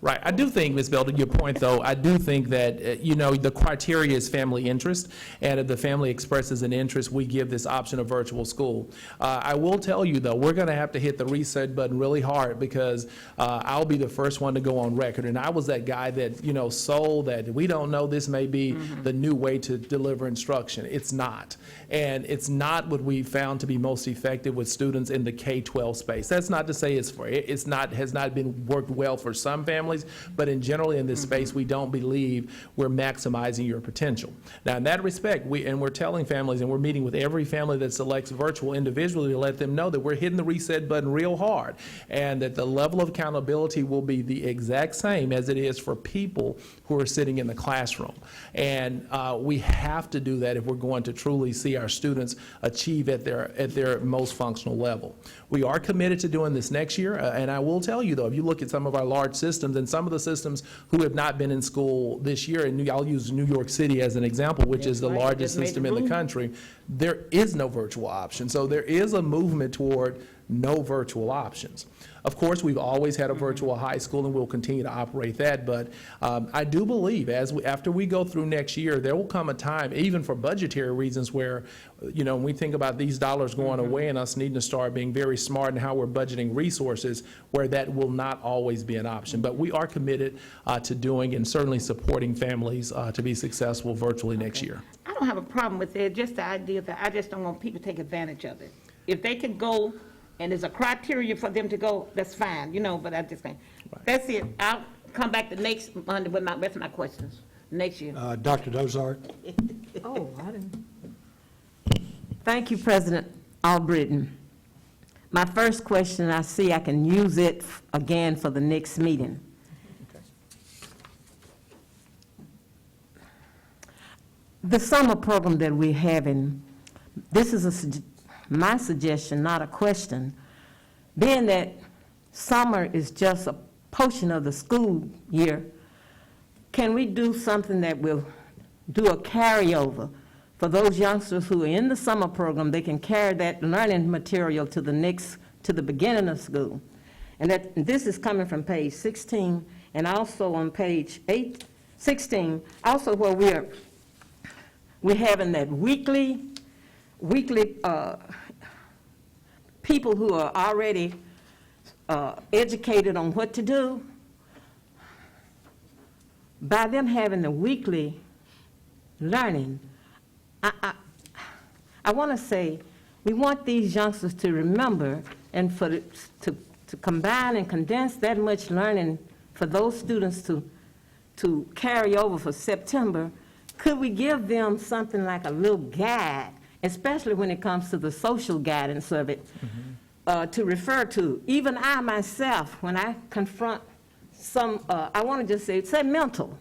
right, I do think, Ms. Bell, to your point, though, I do think that, the criteria is family interest, and if the family expresses an interest, we give this option of virtual school. I will tell you, though, we're going to have to hit the reset button really hard, because I'll be the first one to go on record, and I was that guy that, sold that we don't know, this may be the new way to deliver instruction. It's not. And it's not what we found to be most effective with students in the K-12 space. That's not to say has not been worked well for some families, but in general in this space, we don't believe we're maximizing your potential. Now, in that respect, we're telling families, and we're meeting with every family that selects virtual individually to let them know that we're hitting the reset button real hard, and that the level of accountability will be the exact same as it is for people who are sitting in the classroom. And we have to do that if we're going to truly see our students achieve at their most functional level. We are committed to doing this next year, and I will tell you, though, if you look at some of our large systems, and some of the systems who have not been in school this year, and I'll use New York City as an example, which is the right. largest Just made system the in the room. country, there is no virtual option. So there is a movement toward no virtual options. Of course, we've always had a virtual high school, and we'll continue to operate that, but I do believe after we go through next year, there will come a time, even for budgetary reasons, where, when we think about these dollars going away and us needing to start being very smart in how we're budgeting resources, where that will not always be an option. But we are committed to doing and certainly supporting families to be successful virtually next year. I don't have a problem with it, just the idea that I just don't want people to take advantage of it. If they can go, and there's a criteria for them to go, that's fine, but I just can't. That's it. I'll come back the next Monday with the rest of my questions, next year. Dr. Dozart? Oh, I didn't. Thank you, President Albritton. My first question, I see I can use it again for the next meeting. The summer program that we're having, this is my suggestion, not a question, being that summer is just a portion of the school year, can we do something that will do a carryover for those youngsters who are in the summer program, they can carry that learning material to the beginning of school. And this is coming from page 16, and also on page 16, also where we're having that weekly people who are already educated on what to do. By them having the weekly learning, I want to say, we want these youngsters to remember and to combine and condense that much learning for those students to carry over for September. Could we give them something like a little guide, especially when it comes to the social guidance of it, to refer to? Even I myself, when I confront some, I want to just say mental.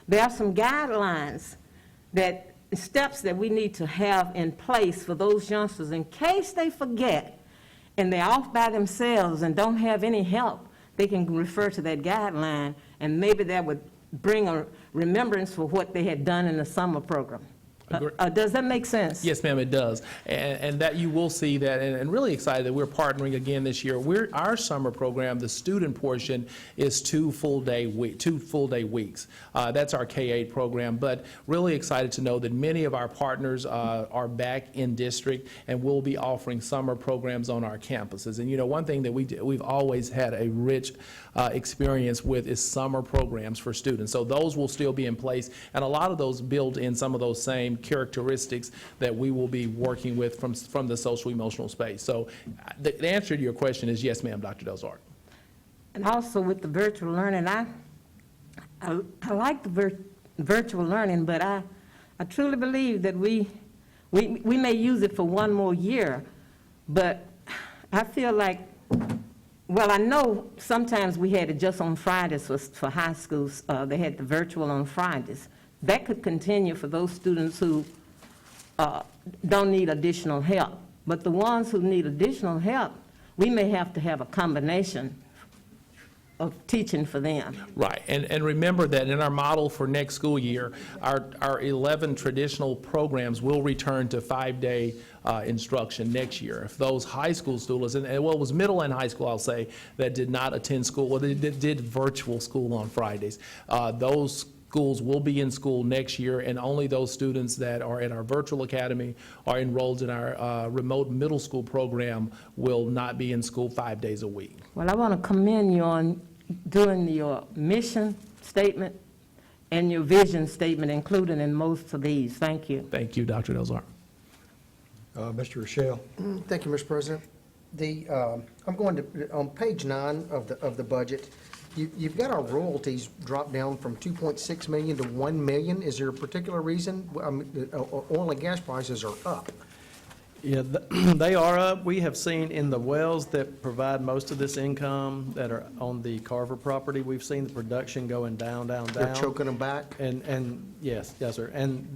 There are some guidelines, steps that we need to have in place for those youngsters in case they forget and they're off by themselves and don't have any help. They can refer to that guideline, and maybe that would bring a remembrance for what they had done in the summer program. Does that make sense? Yes, ma'am, it does. And that you will see that, and really excited that we're partnering again this year. Our summer program, the student portion, is 2 full day weeks. That's our K-8 program, but really excited to know that many of our partners are back in district, and we'll be offering summer programs on our campuses. And one thing that we've always had a rich experience with is summer programs for students. So those will still be in place, and a lot of those build in some of those same characteristics that we will be working with from the social emotional space. So the answer to your question is yes, ma'am, Dr. Dozart. And also with the virtual learning, I like the virtual learning, but I truly believe that we may use it for one more year, but I feel like, well, I know sometimes we had it just on Fridays for high schools. They had the virtual on Fridays. That could continue for those students who don't need additional help. But the ones who need additional help, we may have to have a combination of teaching for them. Right, and remember that in our model for next school year, our 11 traditional programs will return to 5-day instruction next year. If those high school students, and well, it was middle and high school, I'll say, that did not attend school, or they did virtual school on Fridays, those schools will be in school next year, and only those students that are in our virtual academy or enrolled in our remote middle school program will not be in school 5 days a week. Well, I want to commend you on doing your mission statement and your vision statement, including in most of these. Thank you. Thank you, Dr. Delzar. Mr. Rochelle. Thank you, Mr. President. I'm going to, on page 9 of the budget, you've got our royalties dropped down from 2.6 million to 1 million. Is there a particular reason? Oil and gas prices are up. Yeah, they are up. We have seen in the wells that provide most of this income that are on the Carver property, we've seen the production going down. They're choking them back? And yes, sir. And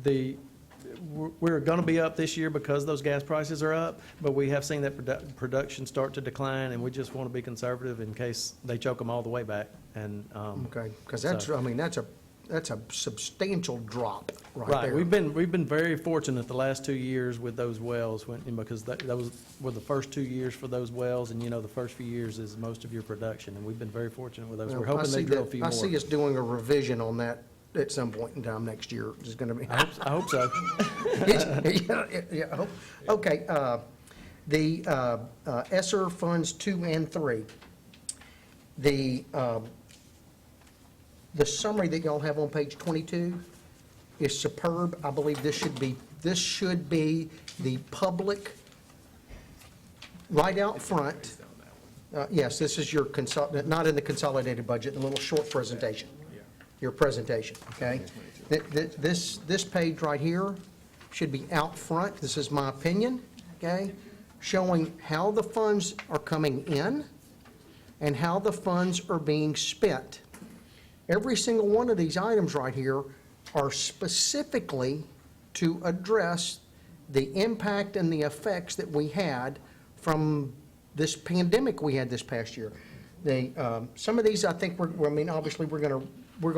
we're going to be up this year because those gas prices are up, but we have seen that production start to decline, and we just want to be conservative in case they choke them all the way back. And Okay, because that's a substantial drop right right, there. we've been very fortunate the last 2 years with those wells, because those were the first 2 years for those wells, and the first few years is most of your production, and we've been very fortunate with those. We're hoping they drill a few more. I see us doing a revision on that at some point in time next year. Is going to be. I hope so. Yeah. Okay. The ESSER funds 2 and 3. The summary that y'all have on page 22 is superb. I believe this should be the public right out front. Yes, this is your not in the consolidated budget, the little short presentation. Your presentation, okay? This page right here should be out front. This is my opinion, okay? Showing how the funds are coming in and how the funds are being spent. Every single one of these items right here are specifically to address the impact and the effects that we had from this pandemic we had this past year. Some of these, I think, obviously we're going to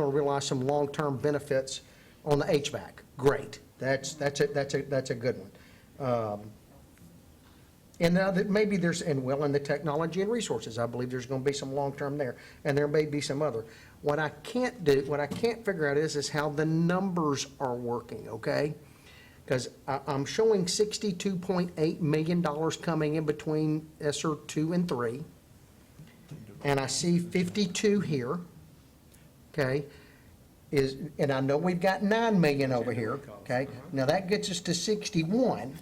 realize some long-term benefits on the HVAC. Great. That's a good one. And now that maybe there's, and well, in the technology and resources, I believe there's going to be some long-term there, and there may be some other. What I can't figure out is how the numbers are working, okay? Because I'm showing $62.8 million coming in between ESSER 2 and 3, and I see 52 here, okay? And I know we've got 9 million over here, okay? Now that gets us to 61.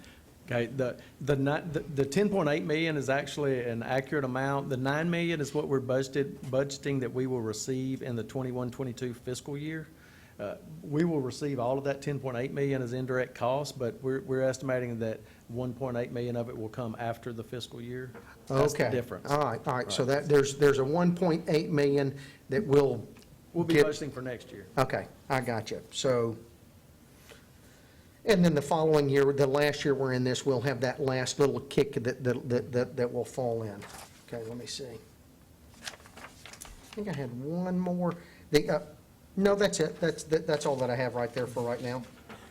Okay, the 10.8 million is actually an accurate amount. The 9 million is what we're budgeting that we will receive in the 21-22 fiscal year. We will receive all of that 10.8 million as indirect costs, but we're estimating that 1.8 million of it will come after the fiscal year. That's the Okay. difference. All right, so that, there's a 1.8 million that will We'll be get. budgeting for next year. Okay, I got you. So, and then the following year, the last year we're in this, we'll have that last little kick that will fall in. Okay, let me see. I think I had one more. No, that's it. That's all that I have right there for right now.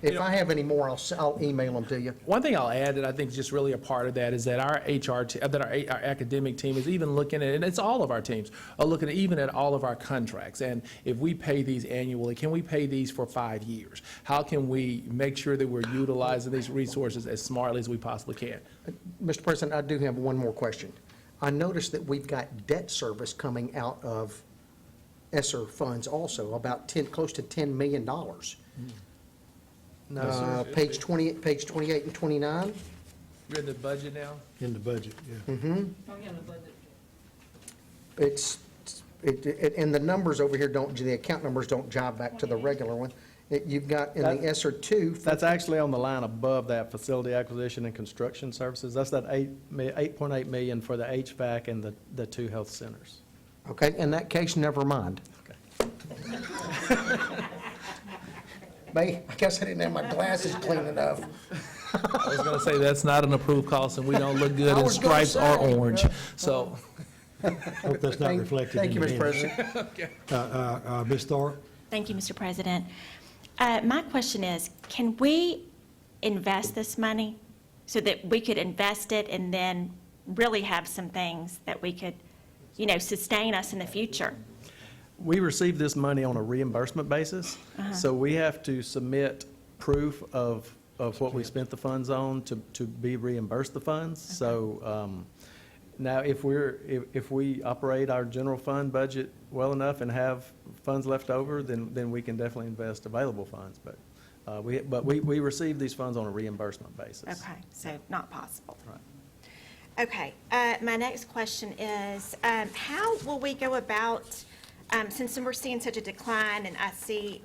If I have any more, I'll email them to you. One thing I'll add that I think is just really a part of that is that our our academic team is even looking at, and it's all of our teams, are looking at even at all of our contracts. And if we pay these annually, can we pay these for 5 years? How can we make sure that we're utilizing these resources as smartly as we possibly can? Mr. President, I do have one more question. I noticed that we've got debt service coming out of ESSER funds also, about close to $10 million. No, sir. Page 28 and 29. We're in the budget now? In the budget, yeah. And the numbers over here the account numbers don't jive back to the regular one. You've got in the ESSER 2. That's actually on the line above that, facility acquisition and construction services. That's that 8.8 million for the HVAC and the 2 health centers. Okay, in that case, never mind. I guess I didn't have my glasses clean enough. I was going to say, that's not an approved cost, and we don't look good I in was gonna stripes or say. orange. So, Hope that's not reflected Thank in you, the Mr. minutes. President. Ms. Thorpe? Thank you, Mr. President. My question is, can we invest this money so that we could invest it and then really have some things that we could, sustain us in the future? We receive this money on a reimbursement basis, so we have to submit proof of what we spent the funds on to be reimbursed the funds. So now, if we operate our general fund budget well enough and have funds left over, then we can definitely invest available funds. But we receive these funds on a reimbursement basis. Okay, so not possible. Right. Okay, my next question is, how will we go about, since we're seeing such a decline and I see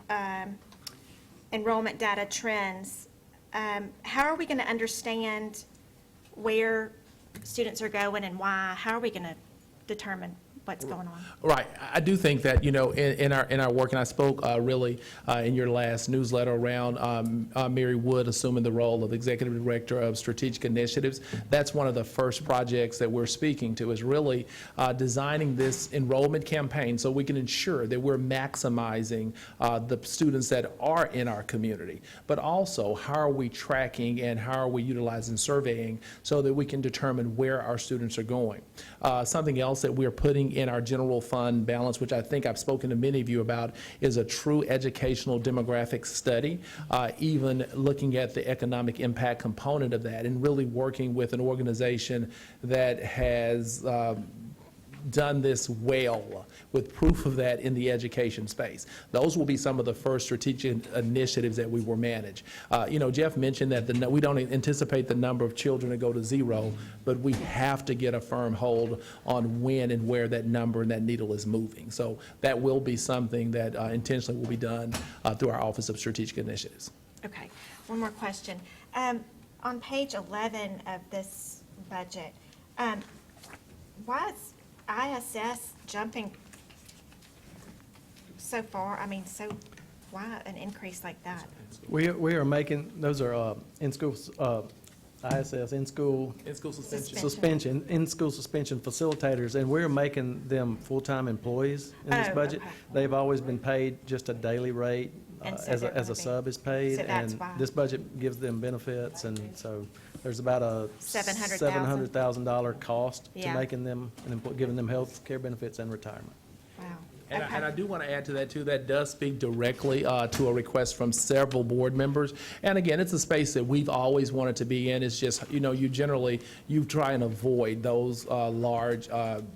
enrollment data trends, how are we going to understand where students are going and why? How are we going to determine what's going on? right, I do think that, in our work, and I spoke really in your last newsletter around Mary Wood assuming the role of Executive Director of Strategic Initiatives. That's one of the first projects that we're speaking to, is really designing this enrollment campaign so we can ensure that we're maximizing the students that are in our community. But also, how are we tracking and how are we utilizing surveying so that we can determine where our students are going? Something else that we're putting in our general fund balance, which I think I've spoken to many of you about, is a true educational demographic study, even looking at the economic impact component of that and really working with an organization that has done this well, with proof of that in the education space. Those will be some of the first strategic initiatives that we will manage. Jeff mentioned that we don't anticipate the number of children to go to 0, but we have to get a firm hold on when and where that number and that needle is moving. So that will be something that intentionally will be done through our Office of Strategic Initiatives. Okay, one more question. On page 11 of this budget, why is ISS jumping so far? Why an increase like that? We are making, those are in-school, ISS, in-school suspension, in-school suspension facilitators, and we're making them full-time employees in this Oh, budget. okay. They've always been paid just a daily rate, And so as they're a gonna be- sub is paid. so that's And why. this budget gives them benefits, and so there's about a $700,000. $700,000 cost to Yeah. making them, and giving them health care benefits and retirement. Wow. And Okay. I do want to add to that, too, that does speak directly to a request from several board members. And again, it's a space that we've always wanted to be in. It's just, you try and avoid those large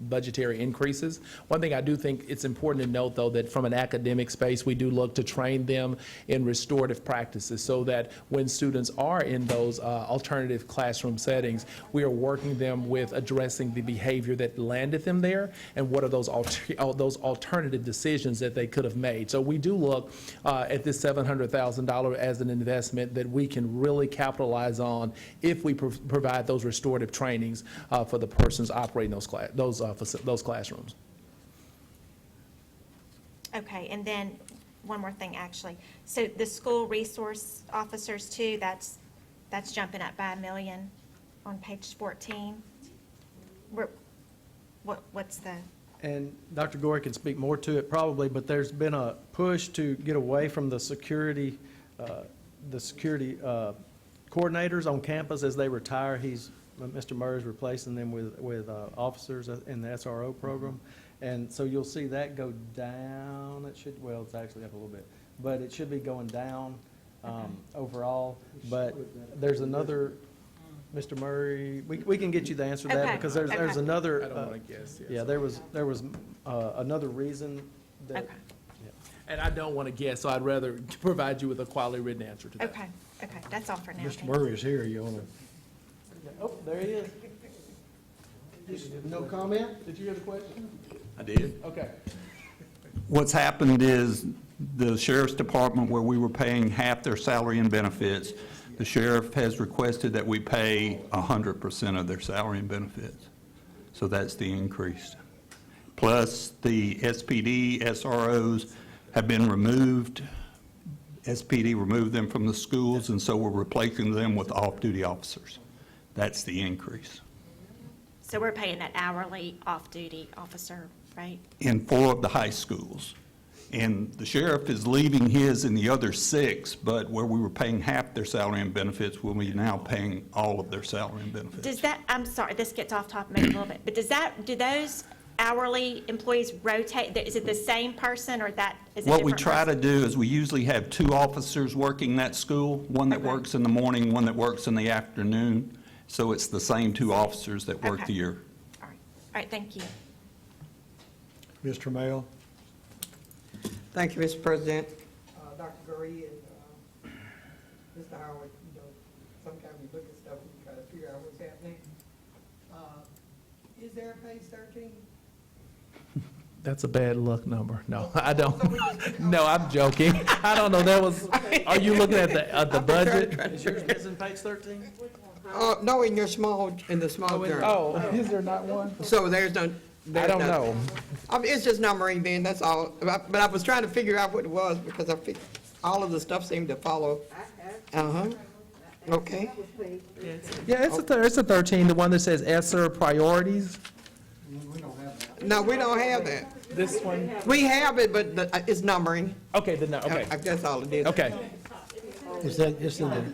budgetary increases. One thing I do think it's important to note, though, that from an academic space, we do look to train them in restorative practices so that when students are in those alternative classroom settings, we are working them with addressing the behavior that landed them there and what are those alternative decisions that they could have made. So we do look at this $700,000 as an investment that we can really capitalize on if we provide those restorative trainings for the persons operating those classrooms. Okay, and then one more thing, actually. So the school resource officers too, that's jumping up by $1 million on page 14. What's the, And Dr. Gorey can speak more to it probably, but there's been a push to get away from the security coordinators on campus as they retire. Mr. Murray's replacing them with officers in the SRO program. And so you'll see that go down. It's actually up a little bit, but it should be going down overall. But there's another, Mr. Murray, we can get you the answer to that, Okay, because there's okay. another. I don't want to guess. yes. Yeah, there was another reason that. okay, And I don't want to guess, so I'd rather provide you with a quality written answer to that. okay, that's all for now. Mr. Thanks. Murray is here, you want to? Oh, there he is. No comment? Did you hear the question? I did. Okay. What's happened is the sheriff's department, where we were paying half their salary and benefits, the sheriff has requested that we pay 100% of their salary and benefits. So that's the increase. Plus, the SPD, SROs have been removed. SPD removed them from the schools, and so we're replacing them with off-duty officers. That's the increase. So we're paying that hourly off-duty officer, right? In 4 of the high schools. And the sheriff is leaving his in the other 6, but where we were paying half their salary and benefits, we'll be now paying all of their salary and benefits. Does that, I'm sorry, this gets off topic maybe a little bit, but do those hourly employees rotate? Is it the same person or is it a What we different try to person? do is we usually have 2 officers working that school, one that Okay. works in the morning, one that works in the afternoon. So it's the same 2 officers that work Okay. the year. All right, thank you. Mr. Mail? Thank you, Mr. President. Dr. Gurry and Mr. Howard, sometimes we look at stuff and we try to figure out what's happening. Is there a page 13? That's a bad luck number. No, I don't. No, I'm joking. I don't know. Are you looking at the budget? Is yours missing page 13? No, in the small journal. Oh, is there not one? So there's no. I don't know. I mean, it's just numbering then, that's all. But I was trying to figure out what it was because all of the stuff seemed to follow. Uh-huh. Okay. Yeah, it's a 13, the one that says ESSER priorities. No, we don't have that. This one? We have it, but it's numbering. Okay, okay, That's all it is. okay. It's in the,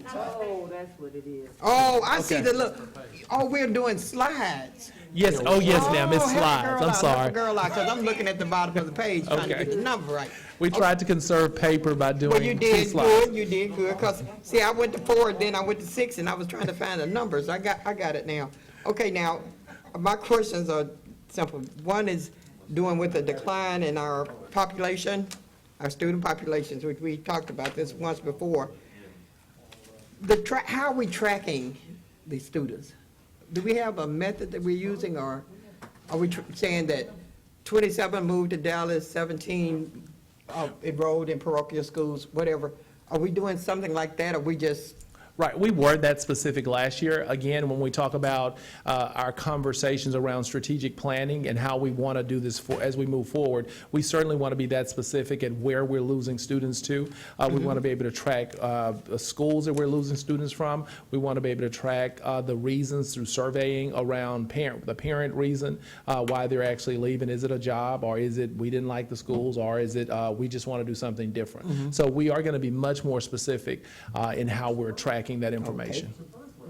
Oh, I see Okay. the look. Oh, we're doing slides. Yes, oh, yes, ma'am, it's Oh, help a slides. girl I'm out, help a sorry. girl out, 'cause I'm looking at the bottom of the page trying to Okay. get the number right. We tried to conserve paper by Well, you doing 2 did slides. good, you did good, because, see, I went to 4, then I went to 6, and I was trying to find the numbers. I got it now. Okay, now, my questions are simple. One is doing with the decline in our population, our student populations, which we talked about this once before. How are we tracking the students? Do we have a method that we're using, or are we saying that 27 moved to Dallas, 17 enrolled in parochial schools, whatever? Are we doing something like that, or we just Right, we weren't that specific last year. Again, when we talk about our conversations around strategic planning and how we want to do this as we move forward, we certainly want to be that specific at where we're losing students to. We want to be able to track the schools that we're losing students from. We want to be able to track the reasons through surveying around the parent reason why they're actually leaving. Is it a job, or is it we didn't like the schools, or is it we just want to do something different? So we are going to be much more specific in how we're tracking that information.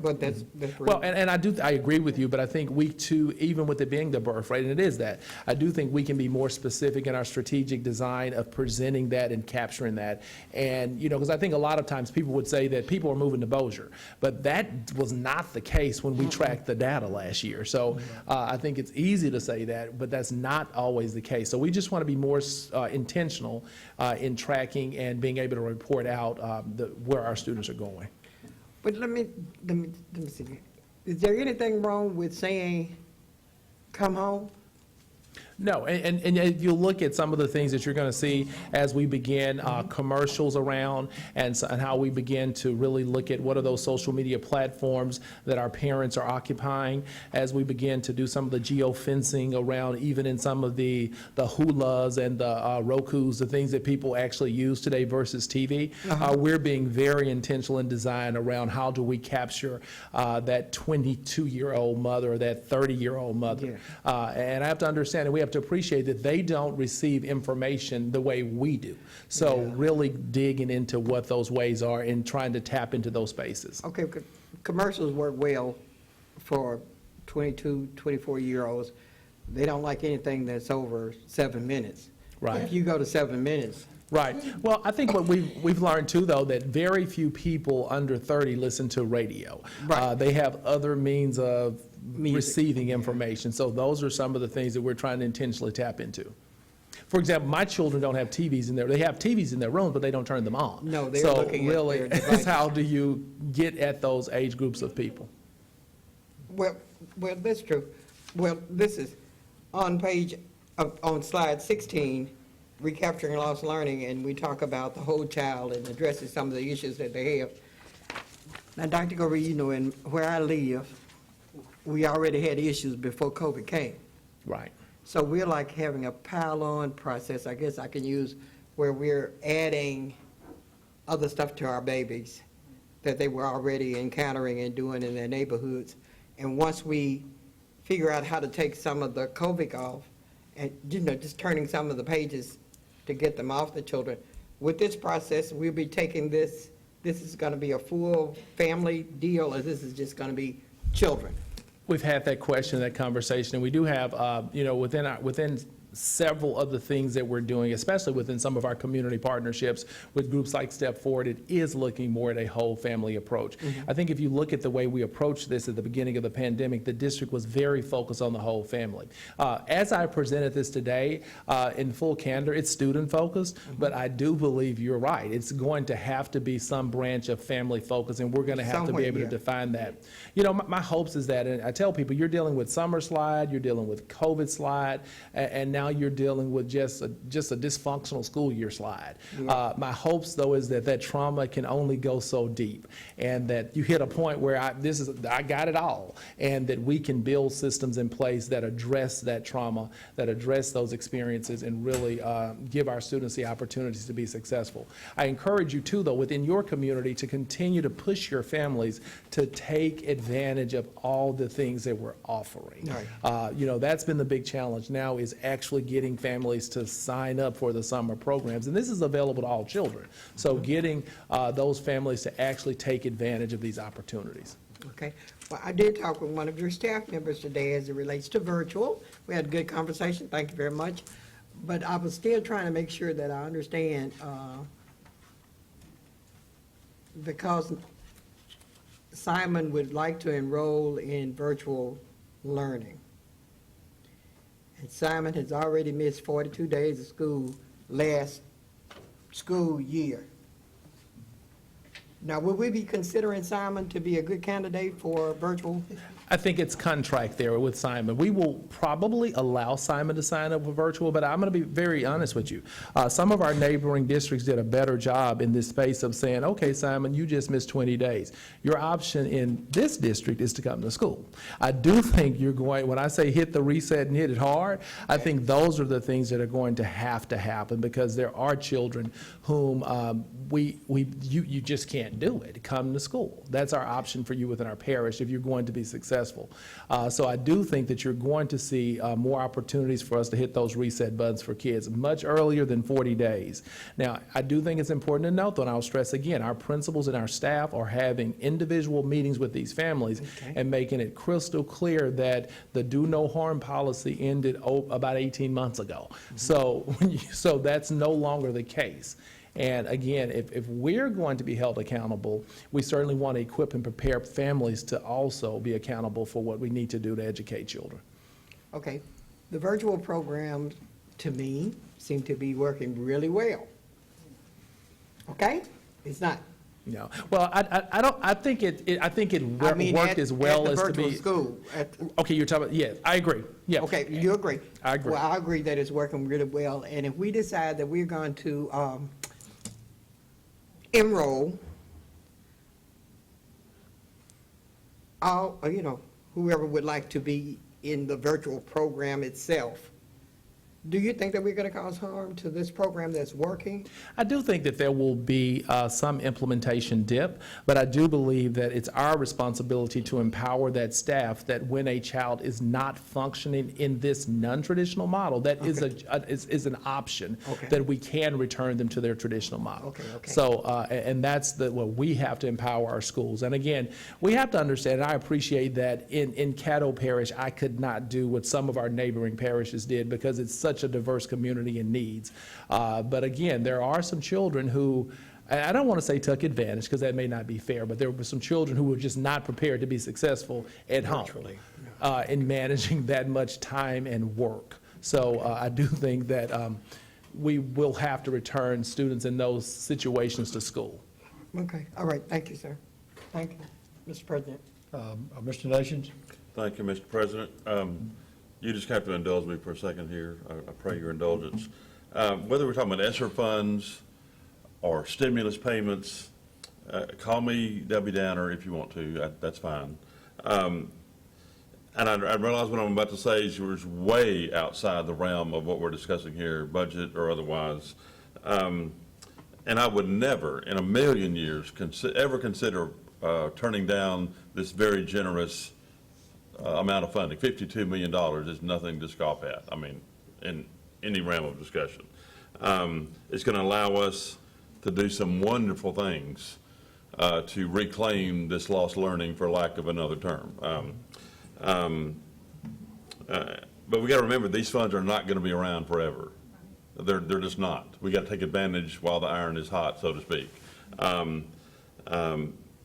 But that's Well, and I agree with you, but I think we too, even with it being the birth rate, and it is that, I do think we can be more specific in our strategic design of presenting that and capturing that. And, because I think a lot of times people would say that people are moving to Bossier, but that was not the case when we tracked the data last year. So I think it's easy to say that, but that's not always the case. So we just want to be more intentional in tracking and being able to report out where our students are going. But let me see. Is there anything wrong with saying, come home? No, and if you look at some of the things that you're going to see as we begin commercials around and how we begin to really look at what are those social media platforms that our parents are occupying, as we begin to do some of the geofencing around even in some of the Hulas and the Rokus, the things that people actually use today versus TV, we're being very intentional in design around how do we capture that 22-year-old mother or that 30-year-old mother. And I have to understand that we have to appreciate that they don't receive information the way we do. So really digging into what those ways are and trying to tap into those spaces. Okay, commercials work well for 22, 24-year-olds. They don't like anything that's over 7 minutes. Right. If you go to 7 minutes. Right. Well, I think what we've learned too, though, that very few people under 30 listen to radio. Right. They have other means of Music. receiving information. So those are some of the things that we're trying to intentionally tap into. For example, my children don't have TVs in there. They have TVs in their rooms, but they don't turn them on. No, they're so looking at really, their devices. how do you get at those age groups of people? Well, that's true. Well, this is on on slide 16, recapturing lost learning, and we talk about the whole child and addressing some of the issues that they have. Now, Dr. Gorey, in where I live, we already had issues before COVID came. Right. So we're like having a pile-on process, I guess I can use, where we're adding other stuff to our babies that they were already encountering and doing in their neighborhoods. And once we figure out how to take some of the COVID off, and, just turning some of the pages to get them off the children, with this process, we'll be taking this is going to be a full family deal, or this is just going to be children? We've had that question, that conversation, and we do have, within several of the things that we're doing, especially within some of our community partnerships with groups like Step Forward, it is looking more at a whole family approach. I think if you look at the way we approached this at the beginning of the pandemic, the district was very focused on the whole family. As I presented this today, in full candor, it's student focused, but I do believe you're right. It's going to have to be some branch of family focus, and we're going to have to be able to define that. My hopes is that, and I tell people, you're dealing with summer slide, you're dealing with COVID slide, and now you're dealing with just a dysfunctional school year slide. My hopes, though, is that trauma can only go so deep, and that you hit a point where I got it all, and that we can build systems in place that address that trauma, that address those experiences, and really give our students the opportunities to be successful. I encourage you, too, though, within your community to continue to push your families to take advantage of all the things that we're offering. Right. That's been the big challenge now, is actually getting families to sign up for the summer programs. And this is available to all children. So getting those families to actually take advantage of these opportunities. Okay. Well, I did talk with one of your staff members today as it relates to virtual. We had a good conversation. Thank you very much. But I was still trying to make sure that I understand, because Simon would like to enroll in virtual learning. And Simon has already missed 42 days of school last school year. Now, will we be considering Simon to be a good candidate for virtual? I think it's contract there with Simon. We will probably allow Simon to sign up for virtual, but I'm going to be very honest with you. Some of our neighboring districts did a better job in this space of saying, okay, Simon, you just missed 20 days. Your option in this district is to come to school. I do think you're going, when I say hit the reset and hit it hard, I think those are the things that are going to happen because there are children whom you just can't do it. Come to school. That's our option for you within our parish if you're going to be successful. So I do think that you're going to see more opportunities for us to hit those reset buttons for kids much earlier than 40 days. Now, I do think it's important to note, though, and I'll stress again, our principals and our staff are having individual meetings with these families and making it crystal clear that the do no harm policy ended about 18 months ago. So that's no longer the case. And again, if we're going to be held accountable, we certainly want to equip and prepare families to also be accountable for what we need to do to educate children. Okay, the virtual programs, to me, seem to be working really well. Okay? It's not. No, well, I think it worked as well as to be. At the virtual school. Okay, you're talking about, yeah, I agree, yeah. Okay, you agree? I agree. Well, I agree that it's working really well, and if we decide that we're going to enroll all, whoever would like to be in the virtual program itself, do you think that we're going to cause harm to this program that's working? I do think that there will be some implementation dip, but I do believe that it's our responsibility to empower that staff that when a child is not functioning in this non-traditional model, that is an option, that we can return them to their traditional model. So, and that's what we have to empower our schools. And again, we have to understand, and I appreciate that in Caddo Parish, I could not do what some of our neighboring parishes did because it's such a diverse community and needs. But again, there are some children who, I don't want to say took advantage because that may not be fair, but there were some children who were just not prepared to be successful at home in managing that much time and work. So I do think that we will have to return students in those situations to school. Okay, all right, thank you, sir. Thank you, Mr. President. Mr. Nations? Thank you, Mr. President. You just have to indulge me for a second here. I pray your indulgence. Whether we're talking about ESSER funds or stimulus payments, call me Debbie Downer if you want to. That's fine. And I realize what I'm about to say is way outside the realm of what we're discussing here, budget or otherwise. And I would never, in a million years, ever consider turning down this very generous amount of funding. $52 million is nothing to scoff at, I mean, in any realm of discussion. It's going to allow us to do some wonderful things to reclaim this lost learning, for lack of another term. But we got to remember, these funds are not going to be around forever. They're just not. We got to take advantage while the iron is hot, so to speak.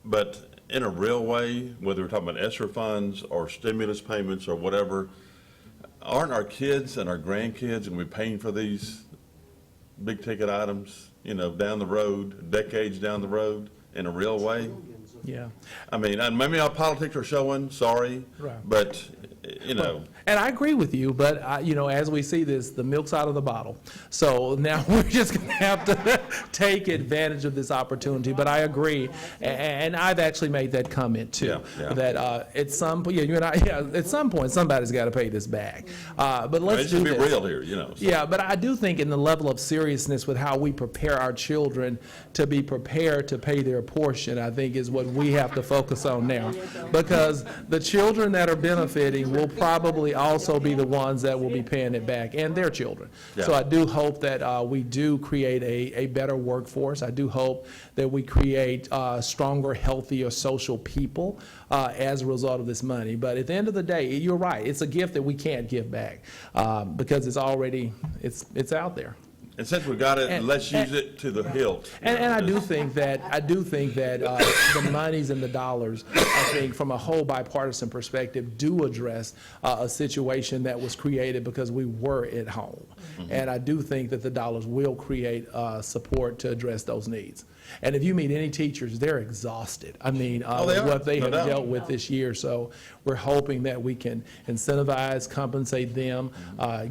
But in a real way, whether we're talking about ESSER funds or stimulus payments or whatever, aren't our kids and our grandkids going to be paying for these big ticket items, down the road, decades down the road, in a real way? Yeah. I mean, and maybe our politics are showing, sorry, but, And I agree with you, but, as we see this, the milk's out of the bottle. So now we're just going to have to take advantage of this opportunity. But I agree, and I've actually made that comment too, that at some point, at some point, somebody's got to pay this back. But let's do this. It should be real here, So. Yeah, but I do think in the level of seriousness with how we prepare our children to be prepared to pay their portion, I think is what we have to focus on now. Because the children that are benefiting will probably also be the ones that will be paying it back, and their children. So I do hope that we do create a better workforce. I do hope that we create stronger, healthier social people as a result of this money. But at the end of the day, you're right. It's a gift that we can't give back because it's already, it's out there. And since we got it, let's use it to the hilt. And I do think that, the monies and the dollars, I think, from a whole bipartisan perspective, do address a situation that was created because we were at home. And I do think that the dollars will create support to address those needs. And if you meet any teachers, they're exhausted. I mean, they are, what they no have doubt. dealt with this year. So we're hoping that we can incentivize, compensate them,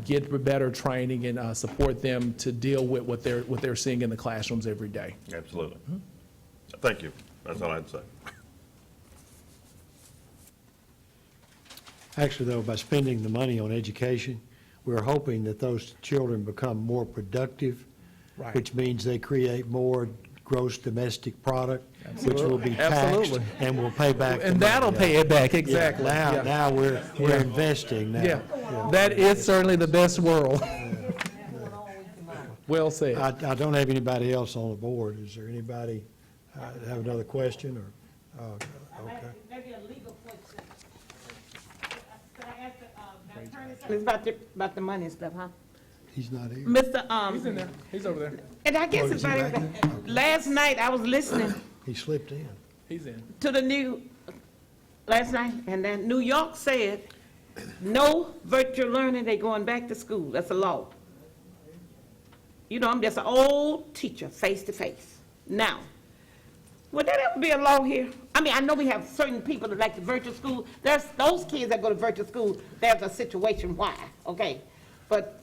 get better training, and support them to deal with what they're seeing in the classrooms every day. Absolutely. Thank you. That's all I'd say. Actually, though, by spending the money on education, we're hoping that those children become more productive, Right. which means they create more gross domestic product, which will be taxed Absolutely. and will pay back the And money. that'll Yeah. pay it back, Yeah, exactly. Yeah. Now we're investing now. Yeah, that is certainly the best world. Well said. I don't have anybody else on the board. Is there anybody have another question or, okay. Maybe a legal question. Could I ask the attorney something? It's about the money and stuff, huh? He's not here. Mr. He's in there. He's over there. And I guess Oh, it's is he about back everything. Last night, I was listening He slipped in. He's in. to the new, last night, and then New York said, no virtual learning, they going back to school. That's a law. You know, I'm just an old teacher, face to face. Now, would that ever be a law here? I mean, I know we have certain people that like the virtual school. There's those kids that go to virtual school, there's a situation why, okay? But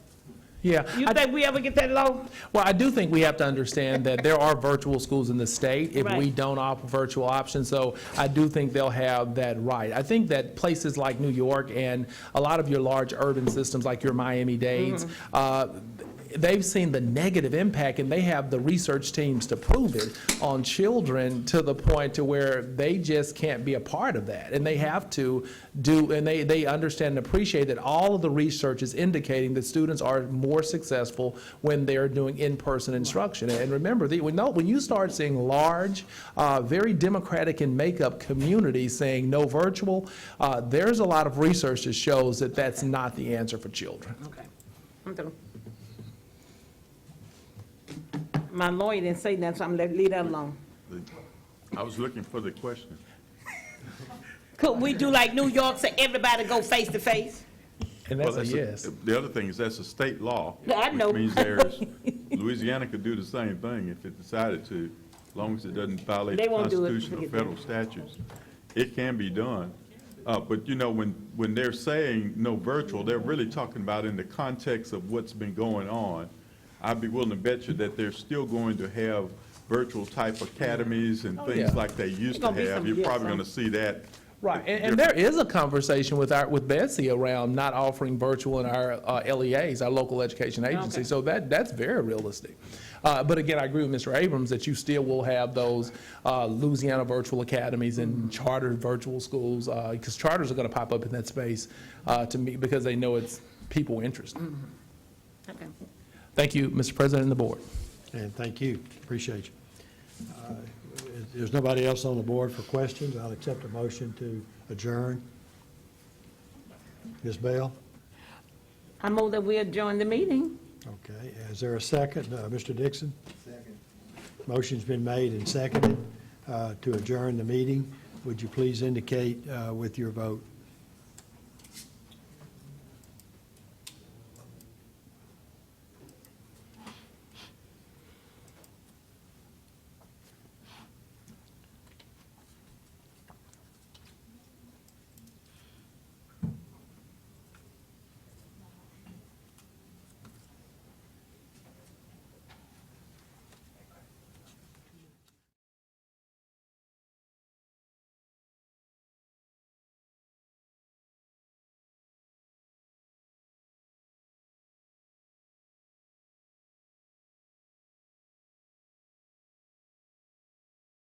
Yeah. you I- think we ever get that law? Well, I do think we have to understand that there are virtual schools in the state if we Right. don't offer virtual options, so I do think they'll have that right. I think that places like New York and a lot of your large urban systems like your Miami-Dades, they've seen the negative impact, and they have the research teams to prove it on children to the point to where they just can't be a part of that. And they have to and they understand and appreciate that all of the research is indicating that students are more successful when they're doing in-person instruction. And remember, when you start seeing large, very democratic in makeup communities saying no virtual, there's a lot of research that shows that that's not the answer for children. Okay. I'm through. My lawyer didn't say nothing, so I'm gonna leave that alone. I was looking for the question. Could we do like New York, say everybody go face to face? And Well, that's a yes. The other thing is that's a state law. Yeah, I know. Which means there's, Louisiana could do the same thing if it decided to, as long as it doesn't violate They the won't do it. Constitution or Forget federal statutes. It can be done. But you know, when they're saying no virtual, they're really talking about in the context of what's been going on. I'd be willing to bet you that they're still going to have virtual type academies and yeah. things like they used to gonna be have. some- You're yeah, probably some- gonna see that. Right, and there is a conversation with Betsy around not offering virtual in our LEAs, our local education agency, Okay. so that's very realistic. But again, I agree with Mr. Abrams that you still will have those Louisiana virtual academies and chartered virtual schools, because charters are gonna pop up in that space to me, because they know it's people interested. Okay. Thank you, Mr. President and the board. And thank you, appreciate you. If there's nobody else on the board for questions, I'll accept a motion to adjourn. Ms. Bell? I move that we adjourn the meeting. Okay, is there a second? Mr. Dixon? Second. Motion's been made and seconded to adjourn the meeting. Would you please indicate with your vote?